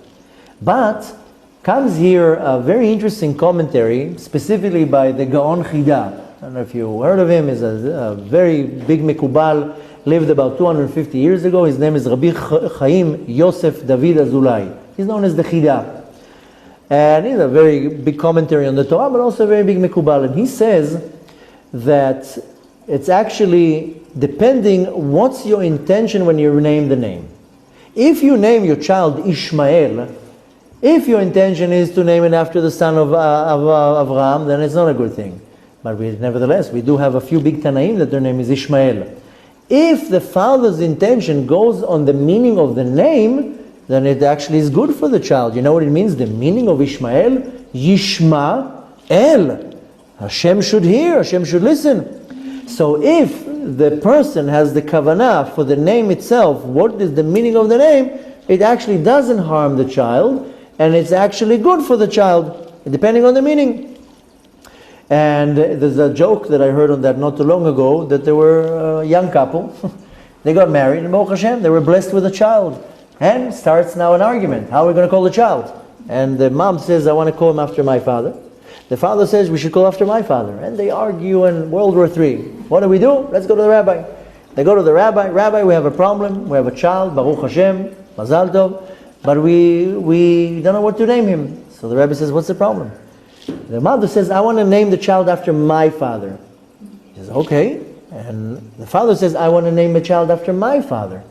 But comes here a very interesting commentary, specifically by the Gaon Chida. I don't know if you heard of him. He's a very big Mekubal, lived about 250 years ago. His name is Rabbi Chaim Yosef David Azulai. He's known as the Chida. And he's a very big commentary on the Torah, but also a very big Mekubal. And he says that it's actually depending what's your intention when you name the name. If you name your child Ishmael, if your intention is to name it after the son of Abraham, then it's not a good thing. But nevertheless, we do have a few big Tanaim that their name is Ishmael. If the father's intention goes on the meaning of the name, then it actually is good for the child. You know what it means? The meaning of Ishmael? Yishma El. Hashem should hear, Hashem should listen. So if the person has the kavanah for the name itself, what is the meaning of the name? It actually doesn't harm the child, and it's actually good for the child, depending on the meaning. And there's a joke that I heard on that not too long ago, that there were a young couple, they got married, and Baruch Hashem, they were blessed with a child. And starts now an argument. How are we going to call the child? And the mom says, I want to call him after my father. The father says, we should call after my father. And they argue in World War III. What do? Let's go to the rabbi. They go to the rabbi. Rabbi, we have a problem. We have a child, Baruch Hashem, Mazal Tov, but we don't know what to name him. So the rabbi says, what's the problem? The mother says, I want to name the child after my father. He says, okay. And the father says, I want to name a child after my father.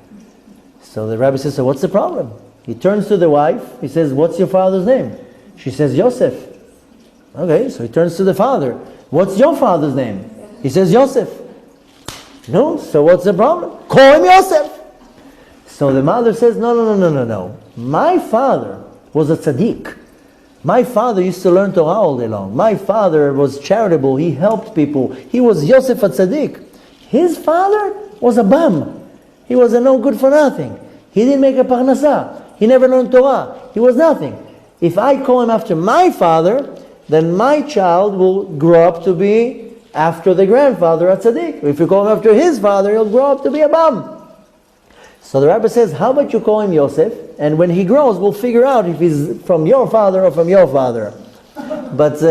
So the rabbi says, so what's the problem? He turns to the wife. He says, what's your father's name? She says, Yosef. Okay, so he turns to the father. What's your father's name? He says, Yosef. No, so what's the problem? Call him Yosef. So the mother says, no. My father was a tzaddik. My father used to learn Torah all day long. My father was charitable. He helped people. He was Yosef a tzaddik. His father was a bum. He was a no good for nothing. He didn't make a parnasa. He never learned Torah. He was nothing. If I call him after my father, then my child will grow up to be after the grandfather, a tzaddik. If you call him after his father, he'll grow up to be a bum. So the rabbi says, how about you call him Yosef? And when he grows, we'll figure out if he's from your father or from your father. But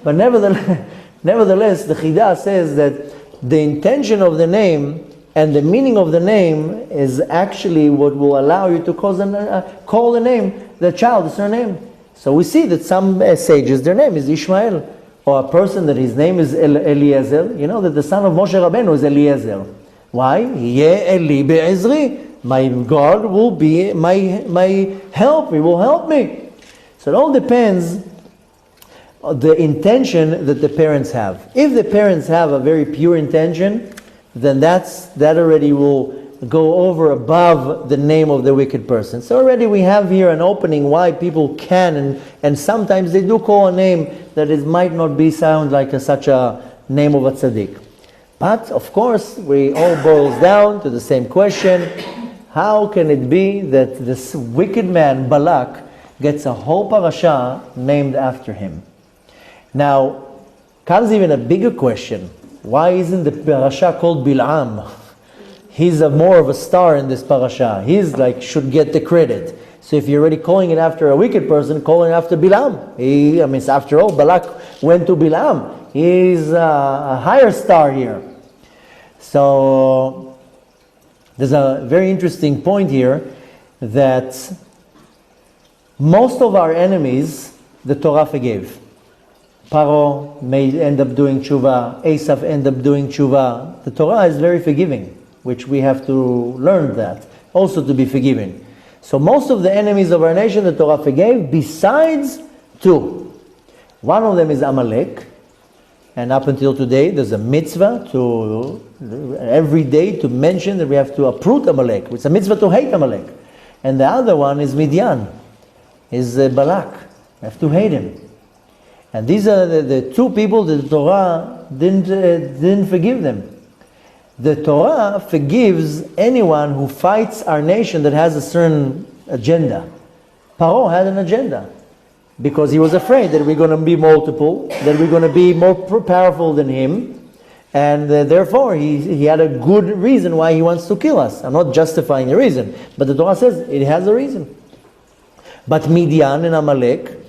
nevertheless, the Chidah says that the intention of the name and the meaning of the name is actually what will allow you to call the name, the child, the surname. So we see that some sages, their name is Ishmael, or a person that his name is Eliezer. You know that the son of Moshe Rabbeinu is Eliezer. Why? Yeh Eli be'ezri. My God will be my help. He will help me. So it all depends on the intention that the parents have. If the parents have a very pure intention, then that already will go over above the name of the wicked person. So already we have here an opening why people can and sometimes they do call a name that might not be sound like such a name of a tzaddik. But of course, we all boils down to the same question: how can it be that this wicked man Balak gets a whole parasha named after him? Now comes even a bigger question: why isn't the parasha called Bil'am? He's more of a star in this parasha. He's should get the credit. So if you're already calling it after a wicked person, call it after Bil'am. After all, Balak went to Bil'am. He's a higher star here. So there's a very interesting point here that most of our enemies, the Torah forgave. Paro may end up doing tshuva, Esav end up doing tshuva. The Torah is very forgiving, which we have to learn that, also to be forgiven. So most of the enemies of our nation, the Torah forgave, besides two. One of them is Amalek, and up until today, there's a mitzvah every day to mention that we have to uproot Amalek. It's a mitzvah to hate Amalek. And the other one is Midian, is Balak. We have to hate him. And these are the two people that the Torah didn't forgive them. The Torah forgives anyone who fights our nation that has a certain agenda. Paro had an agenda because he was afraid that we're going to be multiple, that we're going to be more powerful than him, and therefore he had a good reason why he wants to kill us. I'm not justifying the reason, but the Torah says it has a reason. But Midian and Amalek,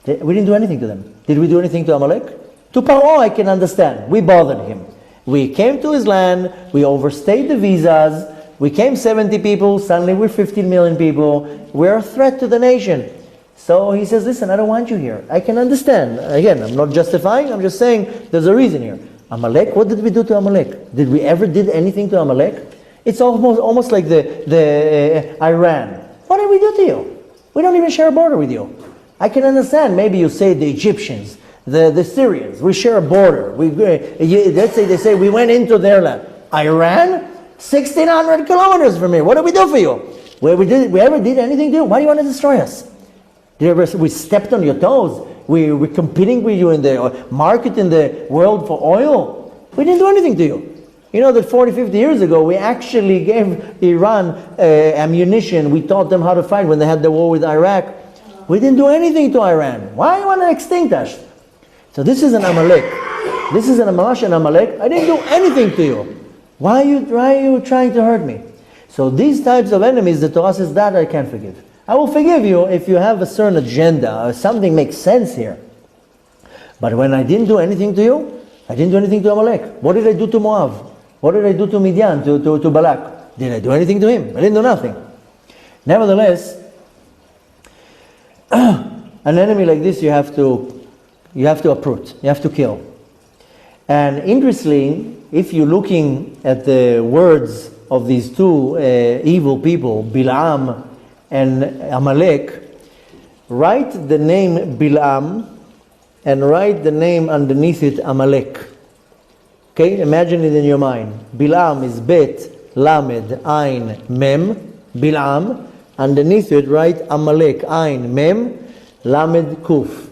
we didn't do anything to them. Did we do anything to Amalek? To Paro I can understand. We bothered him. We came to his land, we overstayed the visas, we came 70 people, suddenly we're 15 million people, we're a threat to the nation. So he says, listen, I don't want you here. I can understand. Again, I'm not justifying, I'm just saying there's a reason here. Amalek, what did we do to Amalek? Did we ever did anything to Amalek? It's almost like the Iran. What did we do to you? We don't even share a border with you. I can understand, maybe you say the Egyptians, the Syrians, we share a border. Let's say they say we went into their land. Iran? 1,600 kilometers from here. What did we do for you? We ever did anything to you? Why do you want to destroy us? We stepped on your toes. We're competing with you in the market in the world for oil. We didn't do anything to you. You know that 40, 50 years ago, we actually gave Iran ammunition. We taught them how to fight when they had the war with Iraq. We didn't do anything to Iran. Why do you want to extinct us? So this is an Amalek. This is an Amalash and Amalek. I didn't do anything to you. Why are you trying to hurt me? So these types of enemies, the Torah says that I can't forgive. I will forgive you if you have a certain agenda or something makes sense here. But when I didn't do anything to you, I didn't do anything to Amalek. What did I do to Moab? What did I do to Midian, to Balak? Did I do anything to him? I didn't do nothing. Nevertheless, an enemy like this you have to uproot, you have to kill. And interestingly, if you're looking at the words of these two evil people, Bil'am and Amalek, write the name Bil'am and write the name underneath it Amalek. Okay, imagine it in your mind. Bil'am is Bet, Lamed, Ain, Mem. Bil'am. Underneath it, write Amalek, Ain, Mem, Lamed, Kuf.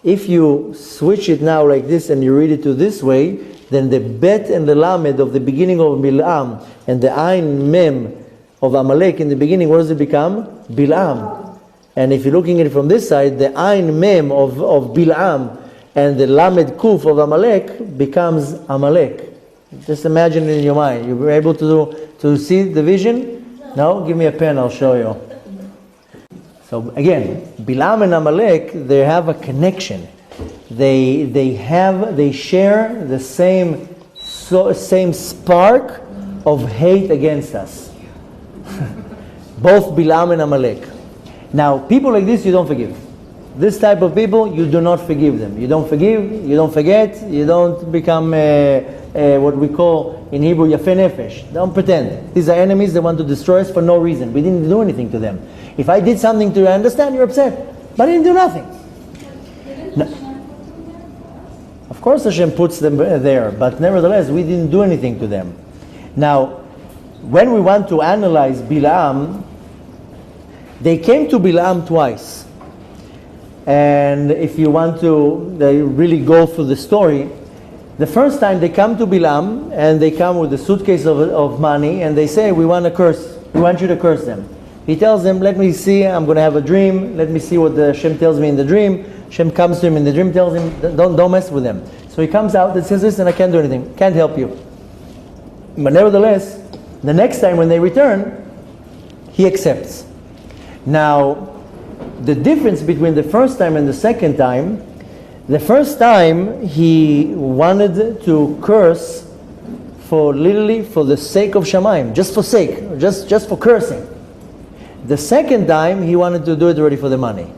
If you switch it now like this and you read it to this way, then the Bet and the Lamed of the beginning of Bil'am and the Ain, Mem of Amalek in the beginning, what does it become? Bil'am. And if you're looking at it from this side, the Ain, Mem of Bil'am and the Lamed, Kuf of Amalek becomes Amalek. Just imagine it in your mind. You were able to see the vision? No? Give me a pen, I'll show you. So again, Bilam and Amalek, they have a connection. They share the same spark of hate against us. Both Bilam and Amalek. Now, people like this, you don't forgive. This type of people, you do not forgive them. You don't forgive, you don't forget, you don't become what we call in Hebrew Yafeh Nefesh. Don't pretend. These are enemies that want to destroy us for no reason. We didn't do anything to them. If I did something to you, I understand you're upset. But I didn't do nothing. No. Of course Hashem puts them there, but nevertheless, we didn't do anything to them. Now, when we want to analyze Bilam, they came to Bilam twice. And if you want to really go through the story, the first time they come to Bilam and they come with a suitcase of money and they say, we want you to curse them. He tells them, let me see, I'm going to have a dream, let me see what the Hashem tells me in the dream. Hashem comes to him in the dream, tells him, don't mess with them. So he comes out and says, listen, I can't do anything, can't help you. But nevertheless, the next time when they return, he accepts. Now, the difference between the first time and the second time, the first time he wanted to curse literally for the sake of Shamayim, just for sake, just for cursing. The second time he wanted to do it already for the money.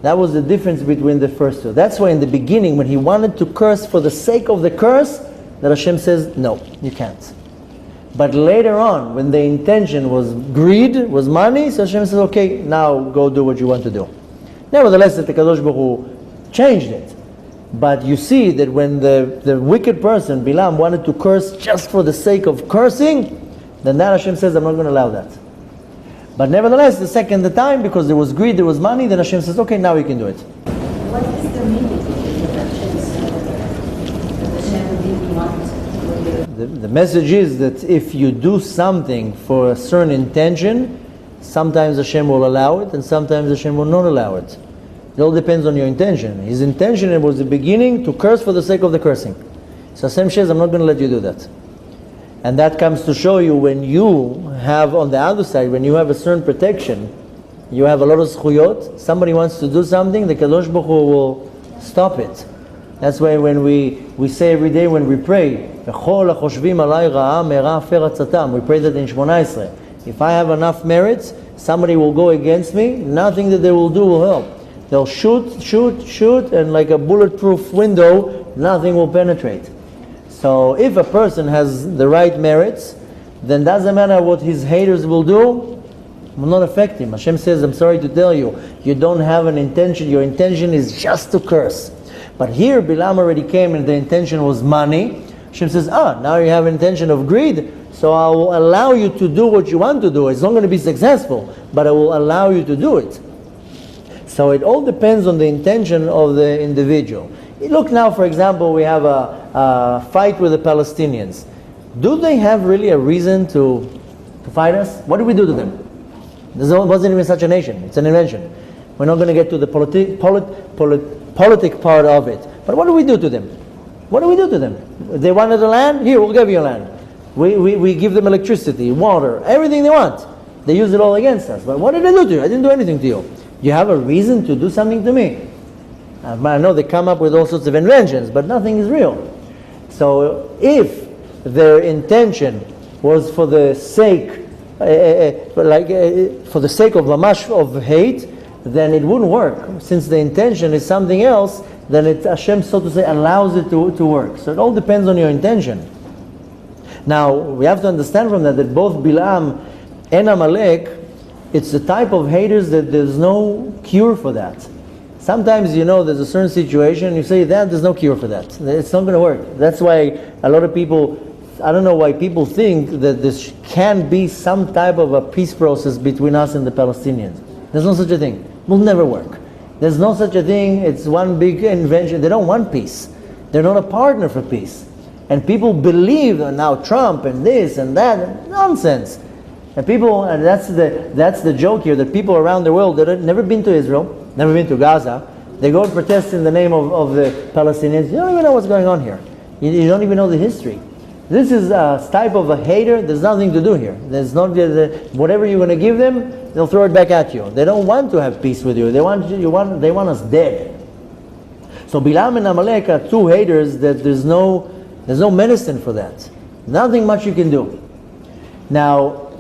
That was the difference between the first two. That's why in the beginning when he wanted to curse for the sake of the curse, that Hashem says, no, you can't. But later on, when the intention was greed, was money, so Hashem says, okay, now go do what you want to do. Nevertheless, the Kadosh Baruch Hu changed it. But you see that when the wicked person, Bilam, wanted to curse just for the sake of cursing, then that Hashem says, I'm not going to allow that. But nevertheless, the second time, because there was greed, there was money, then Hashem says, okay, now you can do it. What is the meaning that Hashem said that Hashem didn't want? The message is that if you do something for a certain intention, sometimes Hashem will allow it and sometimes Hashem will not allow it. It all depends on your intention. His intention was the beginning to curse for the sake of the cursing. So Hashem says, I'm not going to let you do that. And that comes to show you when you have on the other side, when you have a certain protection, you have a lot of zchuyot, somebody wants to do something, the Kadosh Baruch Hu will stop it. That's why when we say every day when we pray, we pray that in Shmona Esrei. If I have enough merits, somebody will go against me, nothing that they will do will help. They'll shoot, and like a bulletproof window, nothing will penetrate. So if a person has the right merits, then doesn't matter what his haters will do, will not affect him. Hashem says, I'm sorry to tell you, you don't have an intention, your intention is just to curse. But here Bilam already came and the intention was money. Hashem says, now you have an intention of greed, so I will allow you to do what you want to do. It's not going to be successful, but I will allow you to do it. So it all depends on the intention of the individual. Look now, for example, we have a fight with the Palestinians. Do they have really a reason to fight us? What did we do to them? There wasn't even such a nation. It's an invention. We're not going to get to the politic part of it. But what do we do to them? What do we do to them? They wanted the land? Here, we'll give you land. We give them electricity, water, everything they want. They use it all against us. But what did I do to you? I didn't do anything to you. You have a reason to do something to me. I know they come up with all sorts of inventions, but nothing is real. So if their intention was for the sake, for the sake of mamash, of hate, then it wouldn't work. Since the intention is something else, then Hashem, so to say, allows it to work. So it all depends on your intention. Now, we have to understand from that both Bilam and Amalek, it's the type of haters that there's no cure for that. Sometimes, there's a certain situation, you say that, there's no cure for that. It's not going to work. That's why a lot of people I don't know why people think that this can be some type of a peace process between us and the Palestinians. There's no such a thing. It will never work. There's no such a thing. It's one big invention. They don't want peace. They're not a partner for peace. And people believe that now Trump and this and that. Nonsense. And people, and that's the joke here, that people around the world that have never been to Israel, never been to Gaza, they go and protest in the name of the Palestinians. You don't even know what's going on here. You don't even know the history. This is a type of a hater. There's nothing to do here. There's not whatever you're going to give them, they'll throw it back at you. They don't want to have peace with you. They want us dead. So Bilam and Amalek are two haters that there's no medicine for that. Nothing much you can do. Now,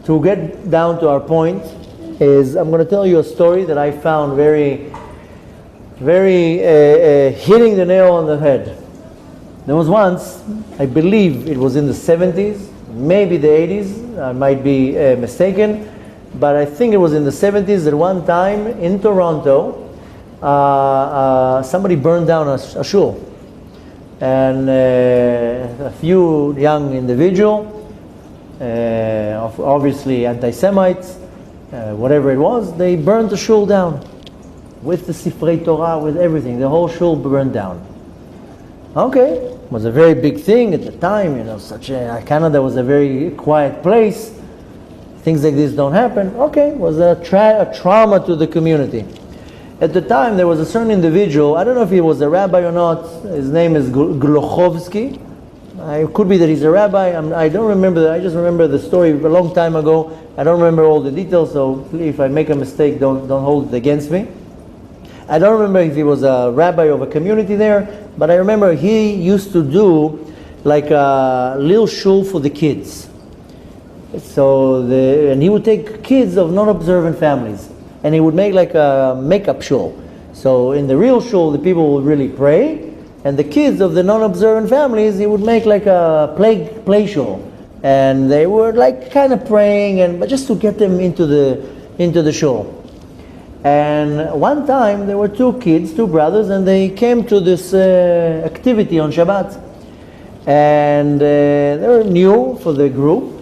to get down to our point, is I'm going to tell you a story that I found very, very hitting the nail on the head. There was once, I believe it was in the 70s, maybe the 80s, I might be mistaken, but I think it was in the 70s at one time in Toronto, somebody burned down a shul. And a few young individuals, obviously anti-Semites, whatever it was, they burned the shul down with the Sifrei Torah, with everything. The whole shul burned down. Okay, it was a very big thing at the time. Canada was a very quiet place. Things like this don't happen. Okay, it was a trauma to the community. At the time, there was a certain individual, I don't know if he was a rabbi or not, his name is Glochovsky. It could be that he's a rabbi, I don't remember, I just remember the story a long time ago. I don't remember all the details, so if I make a mistake, don't hold it against me. I don't remember if he was a rabbi of a community there, but I remember he used to do like a little shul for the kids. And he would take kids of non-observant families, and he would make like a makeup shul. So in the real shul, the people would really pray, and the kids of the non-observant families, he would make like a play shul, and they were like kind of praying, but just to get them into the shul. And one time there were two brothers, and they came to this activity on Shabbat, and they were new for the group,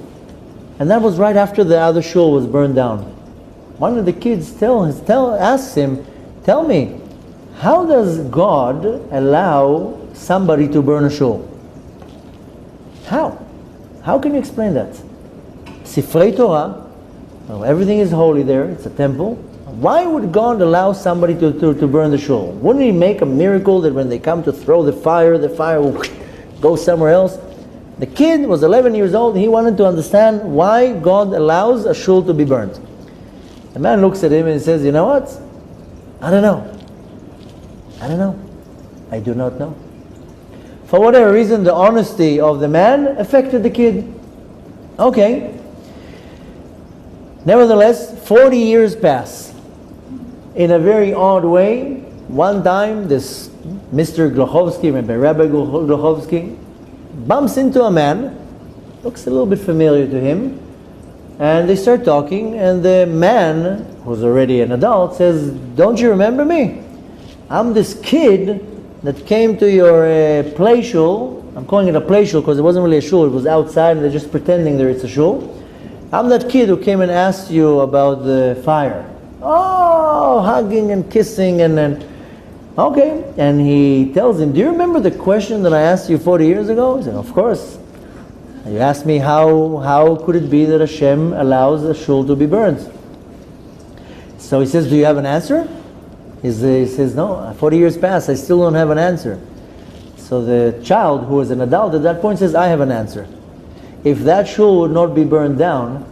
and that was right after the other shul was burned down. One of the kids asks him, "Tell me, how does God allow somebody to burn a shul? How? How can you explain that? Sifrei Torah, everything is holy there, it's a temple. Why would God allow somebody to burn the shul? Wouldn't He make a miracle that when they come to throw the fire will go somewhere else?" The kid was 11 years old. He wanted to understand why God allows a shul to be burned. The man looks at him and says, "You know what? I don't know. I do not know." For whatever reason, the honesty of the man affected the kid. Okay. Nevertheless, 40 years pass. In a very odd way, one time this Mr. Glochovsky, Rabbi Glochovsky, bumps into a man, looks a little bit familiar to him, and they start talking, and the man, who's already an adult, says, "Don't you remember me? I'm this kid that came to your play shul." I'm calling it a play shul because it wasn't really a shul, it was outside, and they're just pretending that it's a shul. "I'm that kid who came and asked you about the fire." Oh, hugging and kissing, and then, okay. And he tells him, "Do you remember the question that I asked you 40 years ago?" He said, "Of course. You asked me how could it be that Hashem allows a shul to be burned?" So he says, "Do you have an answer?" He says, "No, 40 years passed, I still don't have an answer." So the child, who was an adult at that point, says, "I have an answer. If that shul would not be burned down,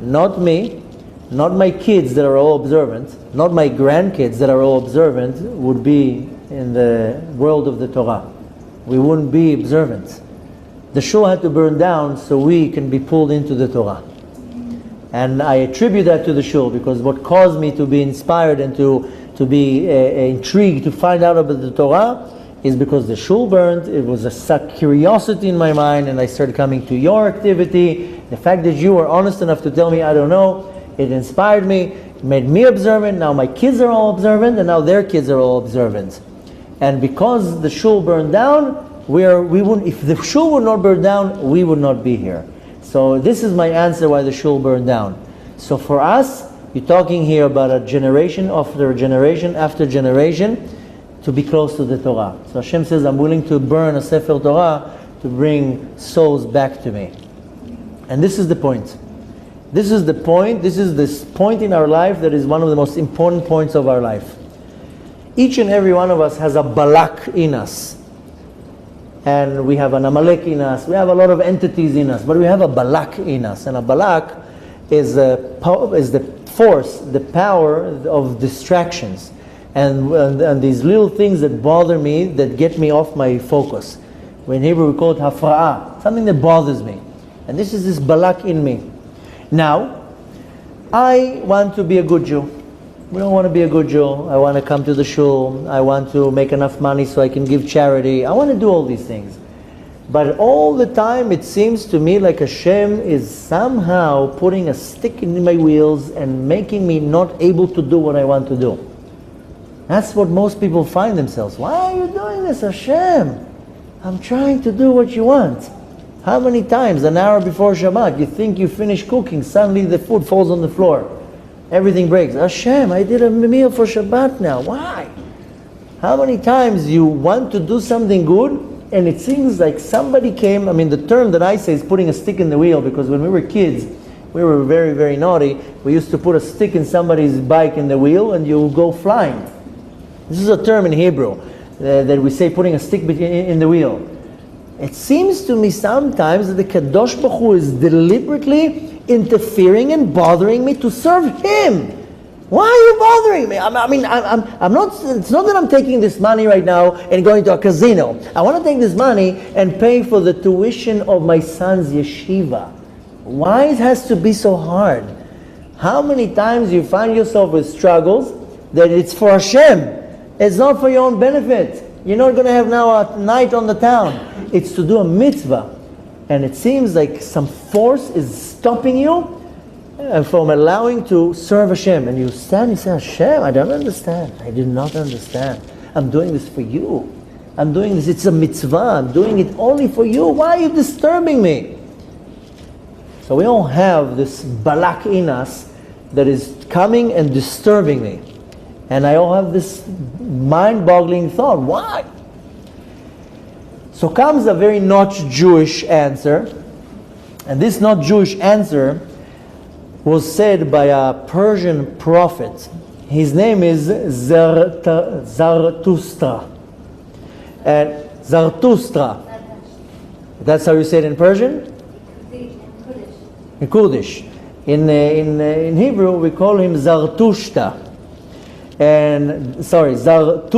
not me, not my kids that are all observant, not my grandkids that are all observant would be in the world of the Torah. We wouldn't be observant. The shul had to burn down so we can be pulled into the Torah." And I attribute that to the shul, because what caused me to be inspired and to be intrigued to find out about the Torah is because the shul burned. It was a curiosity in my mind, and I started coming to your activity. The fact that you were honest enough to tell me I don't know, it inspired me, it made me observant. Now my kids are all observant, and now their kids are all observant. And because the shul burned down, we wouldn't, if the shul would not burn down, we would not be here. So this is my answer why the shul burned down. So for us, you're talking here about a generation after generation after generation to be close to the Torah. So Hashem says, I'm willing to burn a Sefer Torah to bring souls back to me. And this is the point. This is the point. This is this point in our life that is one of the most important points of our life. Each and every one of us has a Balak in us. And we have an Amalek in us. We have a lot of entities in us. But we have a Balak in us. And a Balak is the force, the power of distractions. And these little things that bother me, that get me off my focus. In Hebrew we call it hafra'ah, something that bothers me. And this is this Balak in me. Now, I want to be a good Jew. We don't want to be a good Jew. I want to come to the shul. I want to make enough money so I can give charity. I want to do all these things. But all the time it seems to me like Hashem is somehow putting a stick in my wheels and making me not able to do what I want to do. That's what most people find themselves. Why are you doing this, Hashem? I'm trying to do what you want. How many times, an hour before Shabbat, you think you finish cooking, suddenly the food falls on the floor. Everything breaks. Hashem, I did a meal for Shabbat now. Why? How many times you want to do something good and it seems like somebody came, the term that I say is putting a stick in the wheel, because when we were kids, we were very, very naughty. We used to put a stick in somebody's bike in the wheel and you go flying. This is a term in Hebrew that we say putting a stick in the wheel. It seems to me sometimes that the Kadosh Baruch Hu is deliberately interfering and bothering me to serve Him. Why are you bothering me? I'm not. It's not that I'm taking this money right now and going to a casino. I want to take this money and pay for the tuition of my son's yeshiva. Why it has to be so hard? How many times you find yourself with struggles that it's for Hashem? It's not for your own benefit. You're not going to have now a night on the town. It's to do a mitzvah. And it seems like some force is stopping you from allowing to serve Hashem. And you stand and say, Hashem, I don't understand. I do not understand. I'm doing this for you. I'm doing this. It's a mitzvah. I'm doing it only for you. Why are you disturbing me? So we all have this Balak in us that is coming and disturbing me. And I all have this mind-boggling thought. Why? So comes a very not Jewish answer. And this not Jewish answer was said by a Persian prophet. His name is Zarathustra. And Zarathustra. That's how you say it in Persian? In Kurdish. In Hebrew we call him Zartushta. And Zarathustra.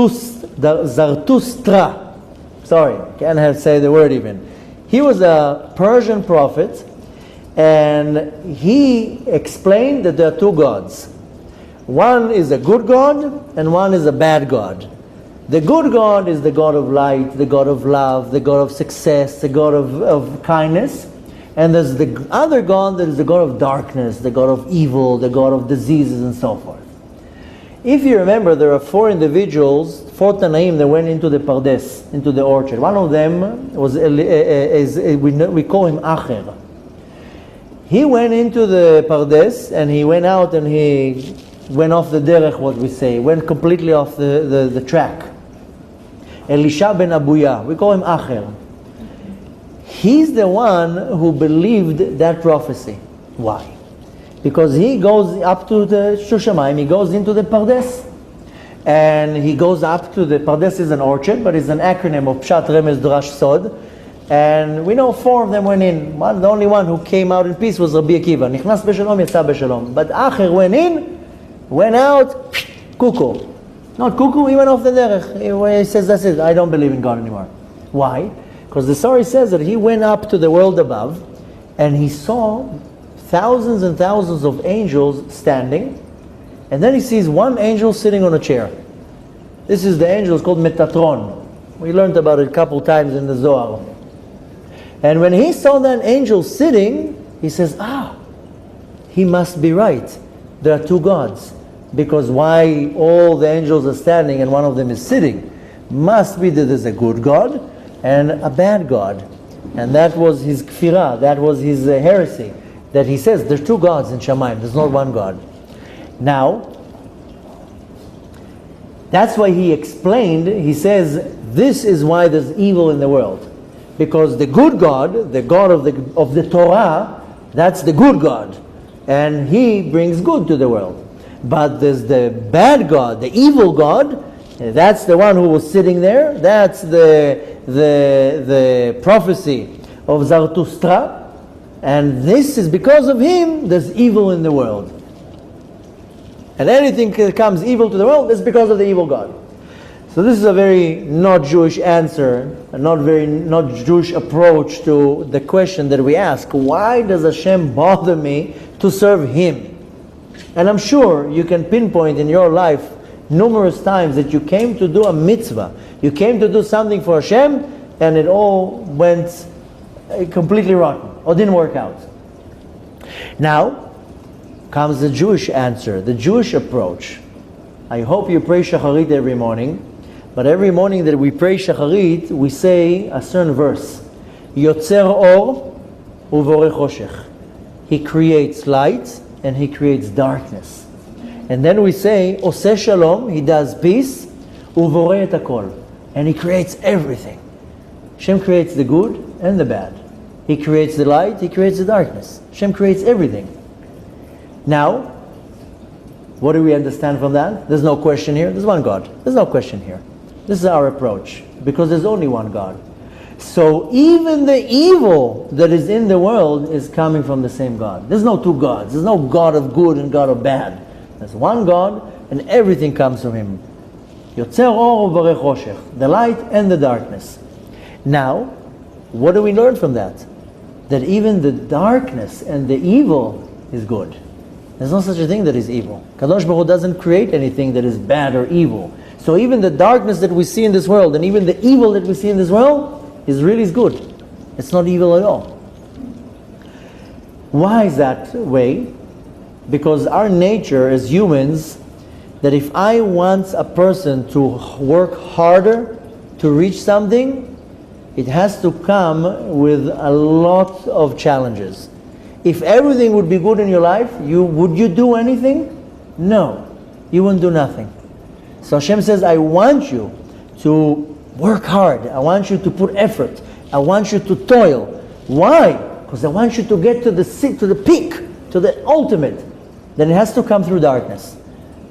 Sorry, can't have say the word even. He was a Persian prophet, and he explained that there are two gods. One is a good God, and one is a bad God. The good God is the God of light, the God of love, the God of success, the God of kindness. And there's the other God that is the God of darkness, the God of evil, the God of diseases, and so forth. If you remember, there are four individuals, four Tanaim, that went into the Pardes, into the orchard. One of them was, we call him Acher. He went into the Pardes, and he went out and he went off the derech, what we say, went completely off the track. Elisha ben Abuya, we call him Acher. He's the one who believed that prophecy. Why? Because he goes up to the Shushamayim, he goes into the Pardes. And he goes up to the Pardes is an orchard, but it's an acronym of Pshat, Remez, Drash, Sod. And we know four of them went in. The only one who came out in peace was Rabbi Akiva. Nichnas b'shalom, yatsa b'shalom. But Acher went in, went out, cuckoo. Not cuckoo, he went off the derech. He says, that's it, I don't believe in God anymore. Why? Because the story says that he went up to the world above, and he saw thousands and thousands of angels standing, and then he sees one angel sitting on a chair. This is the angel, it's called Metatron. We learned about it a couple times in the Zohar. And when he saw that angel sitting, he says, he must be right. There are two gods. Because why all the angels are standing and one of them is sitting? Must be that there's a good God, and a bad God. And that was his kfirah, that was his heresy, that he says there's two gods in Shamayim, there's not one God. Now, that's why he explained, he says, this is why there's evil in the world. Because the good God, the God of the Torah, that's the good God. And he brings good to the world. But there's the bad God, the evil God, that's the one who was sitting there. That's the prophecy of Zarathustra. And this is because of him, there's evil in the world. And anything that comes evil to the world is because of the evil God. So this is a very not Jewish answer, a not Jewish approach to the question that we ask. Why does Hashem bother me to serve him? And I'm sure you can pinpoint in your life numerous times that you came to do a mitzvah. You came to do something for Hashem and it all went completely rotten or didn't work out. Now comes the Jewish answer, the Jewish approach. I hope you pray Shacharit every morning, but every morning that we pray Shacharit, we say a certain verse. Yotzer or uvore choshech. He creates light and he creates darkness. And then we say, Oseh Shalom, he does peace, uvore et hakol. And he creates everything. Hashem creates the good and the bad. He creates the light, he creates the darkness. Hashem creates everything. Now, what do we understand from that? There's no question here. There's one God. There's no question here. This is our approach. Because there's only one God. So even the evil that is in the world is coming from the same God. There's no two gods. There's no God of good and God of bad. There's one God and everything comes from him. Yotzer or uvore choshech. The light and the darkness. Now, what do we learn from that? That even the darkness and the evil is good. There's no such a thing that is evil. Kadosh Baruch Hu doesn't create anything that is bad or evil. So even the darkness that we see in this world and even the evil that we see in this world is really good. It's not evil at all. Why is that way? Because our nature as humans, that if I want a person to work harder to reach something, it has to come with a lot of challenges. If everything would be good in your life, would you do anything? No, you wouldn't do nothing. So Hashem says, I want you to work hard. I want you to put effort. I want you to toil. Why? Because I want you to get to the peak, to the ultimate. Then it has to come through darkness.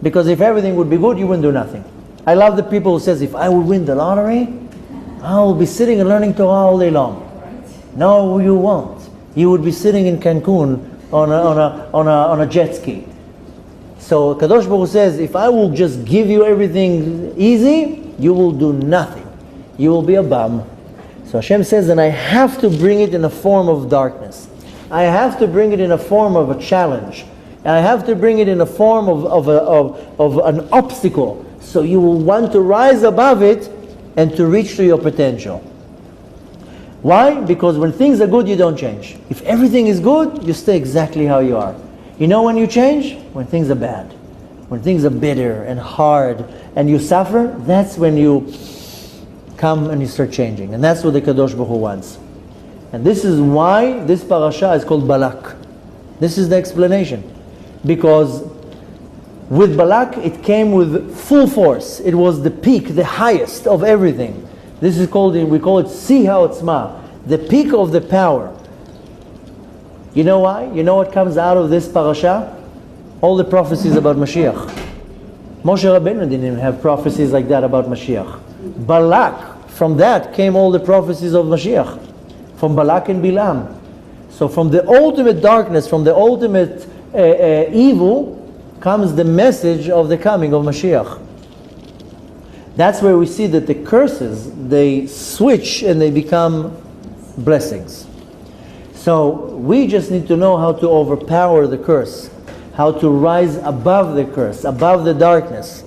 Because if everything would be good, you wouldn't do nothing. I love the people who says, if I would win the lottery, I will be sitting and learning Torah all day long. No, you won't. You would be sitting in Cancun on a jet ski. So Kadosh Baruch Hu says, if I will just give you everything easy, you will do nothing. You will be a bum. So Hashem says, and I have to bring it in a form of darkness. I have to bring it in a form of a challenge. And I have to bring it in a form of an obstacle. So you will want to rise above it and to reach to your potential. Why? Because when things are good, you don't change. If everything is good, you stay exactly how you are. You know when you change? When things are bad. When things are bitter and hard and you suffer, that's when you come and you start changing. And that's what the Kadosh Baruch Hu wants. And this is why this parasha is called Balak. This is the explanation. Because with Balak, it came with full force. It was the peak, the highest of everything. This is called, we call it Siha Otzma, the peak of the power. You know why? You know what comes out of this parasha? All the prophecies about Mashiach. Moshe Rabbeinu didn't even have prophecies like that about Mashiach. Balak, from that came all the prophecies of Mashiach. From Balak and Bilam. So from the ultimate darkness, from the ultimate evil, comes the message of the coming of Mashiach. That's where we see that the curses, they switch and they become blessings. So we just need to know how to overpower the curse, how to rise above the curse, above the darkness.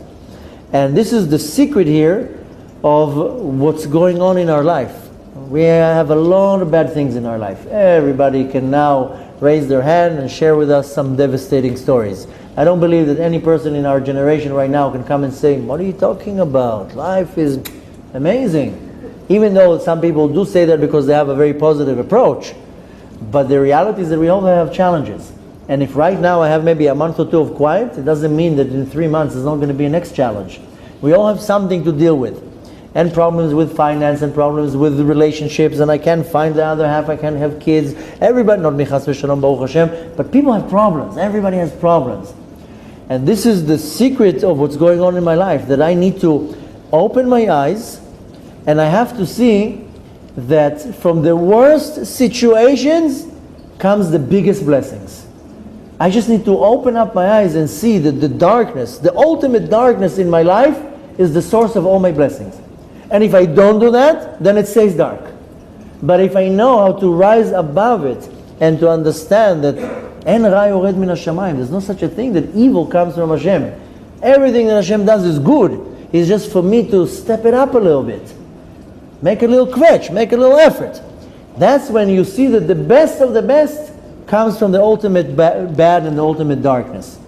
And this is the secret here of what's going on in our life. We have a lot of bad things in our life. Everybody can now raise their hand and share with us some devastating stories. I don't believe that any person in our generation right now can come and say, what are you talking about? Life is amazing. Even though some people do say that because they have a very positive approach, but the reality is that we all have challenges. And if right now I have maybe a month or two of quiet, it doesn't mean that in 3 months there's not going to be a next challenge. We all have something to deal with. And problems with finance, and problems with relationships, and I can't find the other half, I can't have kids. Everybody, not michas v'shalom, Baruch Hashem, but people have problems. Everybody has problems. And this is the secret of what's going on in my life, that I need to open my eyes, and I have to see that from the worst situations comes the biggest blessings. I just need to open up my eyes and see that the darkness, the ultimate darkness in my life, is the source of all my blessings. And if I don't do that, then it stays dark. But if I know how to rise above it and to understand that En ra yored min hashamayim, there's no such a thing that evil comes from Hashem. Everything that Hashem does is good. It's just for me to step it up a little bit. Make a little kvetch, make a little effort. That's when you see that the best of the best comes from the ultimate bad and the ultimate darkness.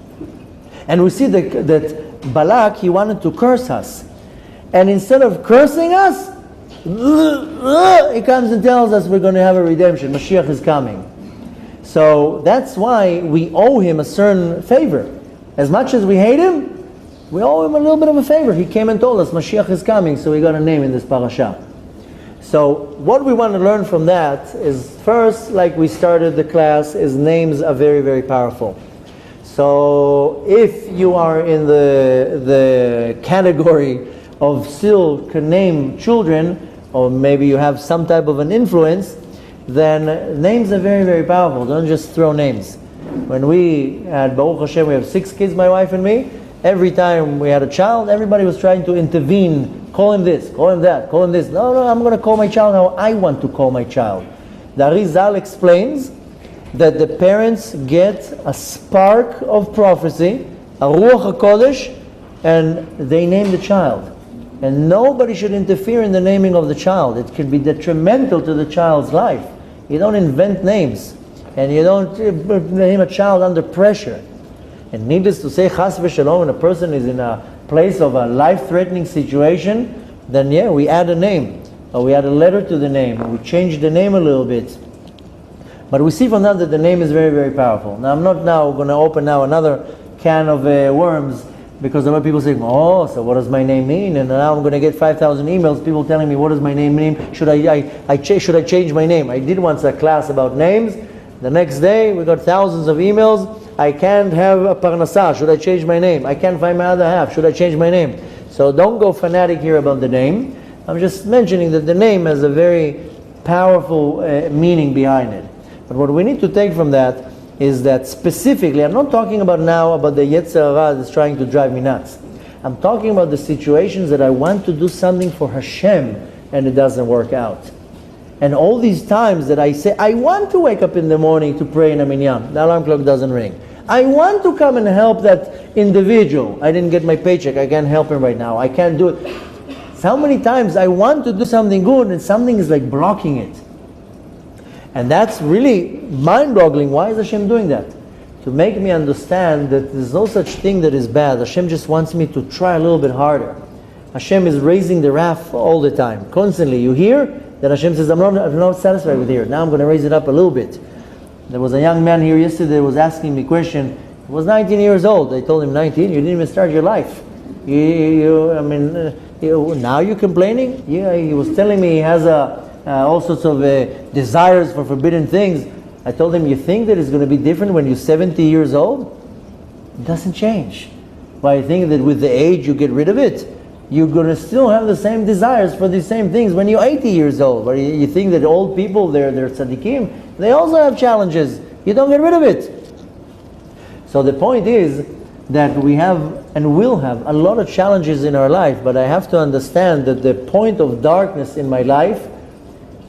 And we see that Balak, he wanted to curse us. And instead of cursing us, he comes and tells us we're going to have a redemption. Mashiach is coming. So that's why we owe him a certain favor. As much as we hate him, we owe him a little bit of a favor. He came and told us Mashiach is coming, so we got a name in this parasha. So what we want to learn from that is, first, like we started the class, is names are very, very powerful. So if you are in the category of still can name children, or maybe you have some type of an influence, then names are very, very powerful. Don't just throw names. When we had Baruch Hashem, we have 6 kids, my wife and me. Every time we had a child, everybody was trying to intervene. Call him this, call him that, call him this. No, I'm going to call my child how I want to call my child. The Arizal explains that the parents get a spark of prophecy, a Ruach HaKodesh, and they name the child. And nobody should interfere in the naming of the child. It can be detrimental to the child's life. You don't invent names. And you don't name a child under pressure. And needless to say, chas v'shalom, when a person is in a place of a life-threatening situation, then yeah, we add a name. Or we add a letter to the name. Or we change the name a little bit. But we see from that the name is very, very powerful. Now I'm not now going to open now another can of worms, because there are people saying, oh, so what does my name mean? And now I'm going to get 5,000 emails, people telling me, what does my name mean? Should I change my name? I did once a class about names. The next day, we got thousands of emails. I can't have a parnasah. Should I change my name? I can't find my other half. Should I change my name? So don't go fanatic here about the name. I'm just mentioning that the name has a very powerful meaning behind it. But what we need to take from that is that specifically, I'm not talking about now about the Yetzer Hara that's trying to drive me nuts. I'm talking about the situations that I want to do something for Hashem and it doesn't work out. And all these times that I say, I want to wake up in the morning to pray in a minyan, the alarm clock doesn't ring. I want to come and help that individual. I didn't get my paycheck, I can't help him right now, I can't do it. How many times I want to do something good and something is like blocking it. And that's really mind-boggling. Why is Hashem doing that? To make me understand that there's no such thing that is bad. Hashem just wants me to try a little bit harder. Hashem is raising the wrath all the time, constantly. You hear that Hashem says, I'm not satisfied with here. Now I'm going to raise it up a little bit. There was a young man here yesterday who was asking me a question. He was 19 years old. I told him, 19? You didn't even start your life. Now you're complaining? Yeah, he was telling me he has all sorts of desires for forbidden things. I told him, you think that it's going to be different when you're 70 years old? It doesn't change. Why, you think that with the age you get rid of it? You're going to still have the same desires for these same things when you're 80 years old. But you think that old people, they're tzaddikim, they also have challenges. You don't get rid of it. So the point is that we have and will have a lot of challenges in our life, but I have to understand that the point of darkness in my life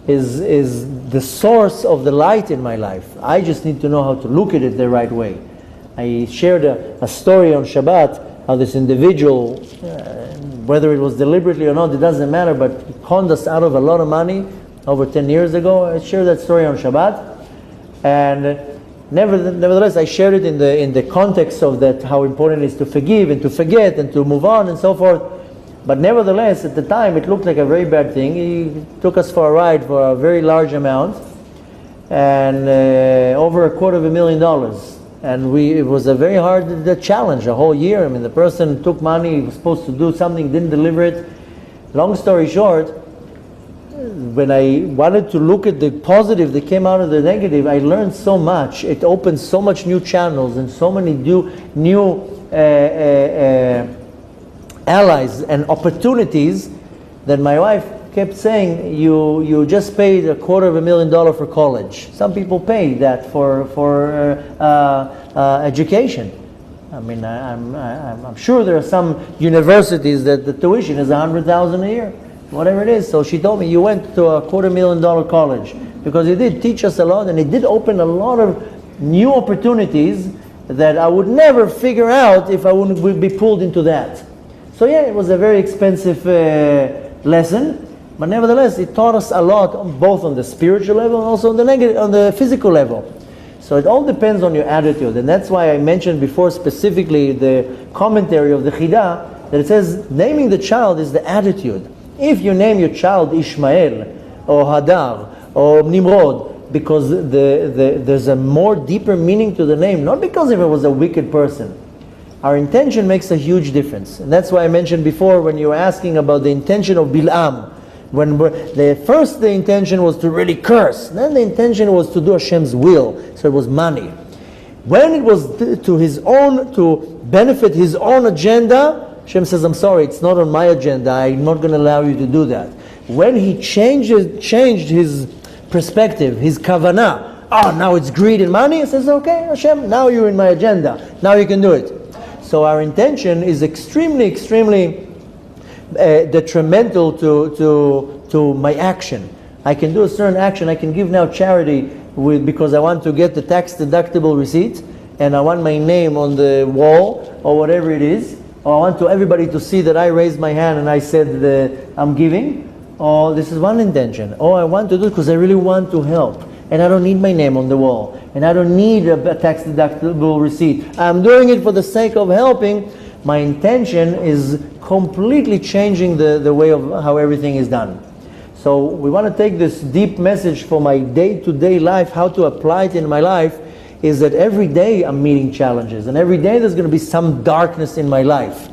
is the source of the light in my life. I just need to know how to look at it the right way. I shared a story on Shabbat, how this individual, whether it was deliberately or not, it doesn't matter, but he conned us out of a lot of money over 10 years ago. I shared that story on Shabbat. And nevertheless, I shared it in the context of that, how important it is to forgive and to forget and to move on and so forth. But nevertheless, at the time, it looked like a very bad thing. He took us for a ride for a very large amount, and over $250,000. And it was a very hard challenge, a whole year. I mean, the person took money, he was supposed to do something, didn't deliver it. Long story short, when I wanted to look at the positive that came out of the negative, I learned so much. It opened so much new channels and so many new allies and opportunities that my wife kept saying, you just paid $250,000 for college. Some people pay that for education. I mean, I'm sure there are some universities that the tuition is $100,000 a year, whatever it is. So she told me, you went to a $250,000 college, because it did teach us a lot, and it did open a lot of new opportunities that I would never figure out if I wouldn't be pulled into that. So yeah, it was a very expensive lesson. But nevertheless, it taught us a lot, both on the spiritual level and also on the physical level. So it all depends on your attitude, and that's why I mentioned before specifically the commentary of the Chidah, that it says naming the child is the attitude. If you name your child Ishmael or Hadar or Nimrod, because there's a more deeper meaning to the name, not because if it was a wicked person. Our intention makes a huge difference, and that's why I mentioned before when you were asking about the intention of Bil'am. When the intention was to really curse, then the intention was to do Hashem's will, so it was money. When it was to benefit his own agenda, Hashem says, I'm sorry, it's not on my agenda, I'm not going to allow you to do that. When he changed his perspective, his kavanah, now it's greed and money, he says, okay, Hashem, now you're in my agenda, now you can do it. So our intention is extremely, extremely detrimental to my action. I can do a certain action. I can give now charity because I want to get the tax deductible receipt, and I want my name on the wall or whatever it is, or I want everybody to see that I raised my hand and I said that I'm giving. Or this is one intention. Or I want to do it because I really want to help, and I don't need my name on the wall, and I don't need a tax deductible receipt. I'm doing it for the sake of helping. My intention is completely changing the way of how everything is done. So we want to take this deep message for my day-to-day life, how to apply it in my life, is that every day I'm meeting challenges, and every day there's going to be some darkness in my life,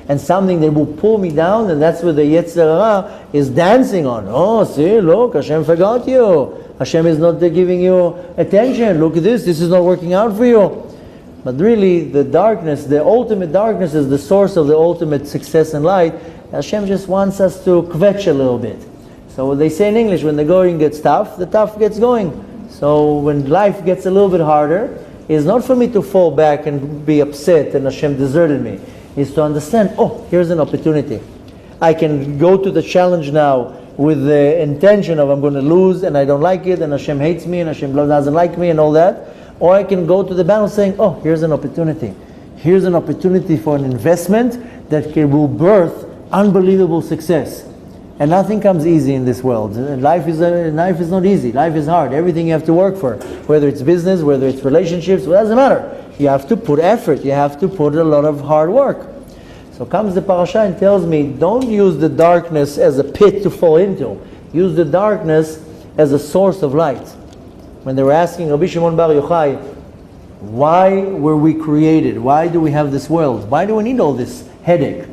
and something that will pull me down, and that's where the Yetzer Hara is dancing on. Oh, see, look, Hashem forgot you. Hashem is not giving you attention. Look at this is not working out for you. But really, the darkness, the ultimate darkness, is the source of the ultimate success and light. Hashem just wants us to kvetch a little bit. So they say in English, when the going gets tough, the tough gets going. So when life gets a little bit harder, it's not for me to fall back and be upset and Hashem deserted me. It's to understand, here's an opportunity. I can go to the challenge now with the intention of I'm going to lose and I don't like it and Hashem hates me and Hashem doesn't like me and all that. Or I can go to the battle saying, here's an opportunity. Here's an opportunity for an investment that will birth unbelievable success. And nothing comes easy in this world. Life is not easy. Life is hard. Everything you have to work for. Whether it's business, whether it's relationships, it doesn't matter. You have to put effort. You have to put a lot of hard work. So comes the parasha and tells me, don't use the darkness as a pit to fall into. Use the darkness as a source of light. When they were asking Rabbi Shimon Bar Yochai, why were we created? Why do we have this world? Why do we need all this headache?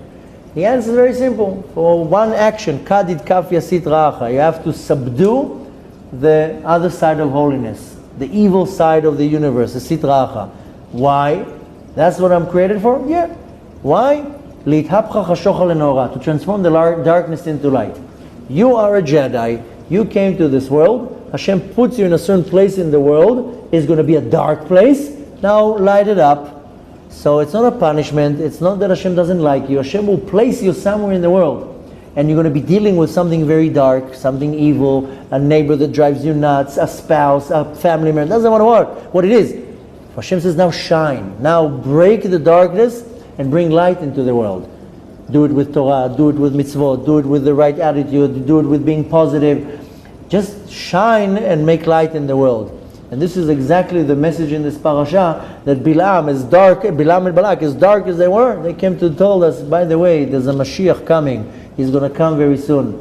The answer is very simple. For one action, kadid kaf yasit ra'acha, you have to subdue the other side of holiness, the evil side of the universe, the sit ra'acha. Why? That's what I'm created for? Yeah. Why? Li'ithapcha chashocha le'nora, to transform the darkness into light. You are a Jedi. You came to this world. Hashem puts you in a certain place in the world. It's going to be a dark place. Now light it up. So it's not a punishment. It's not that Hashem doesn't like you. Hashem will place you somewhere in the world. And you're going to be dealing with something very dark, something evil, a neighbor that drives you nuts, a spouse, a family member. Doesn't want to work. What it is. Hashem says, now shine. Now break the darkness and bring light into the world. Do it with Torah. Do it with mitzvot. Do it with the right attitude. Do it with being positive. Just shine and make light in the world. And this is exactly the message in this parasha, that Bilam and Balak, as dark as they were, they came to tell us, by the way, there's a Mashiach coming. He's going to come very soon.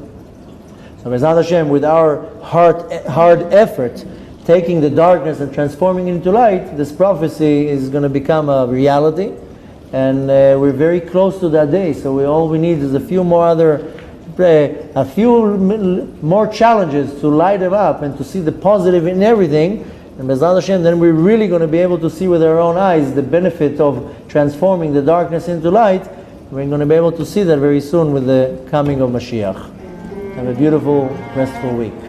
So B'ezrat Hashem, with our hard effort, taking the darkness and transforming it into light, this prophecy is going to become a reality. And we're very close to that day. So all we need is a few more challenges to light them up and to see the positive in everything. And B'ezrat Hashem, then we're really going to be able to see with our own eyes the benefit of transforming the darkness into light. We're going to be able to see that very soon with the coming of Mashiach. Have a beautiful, restful week.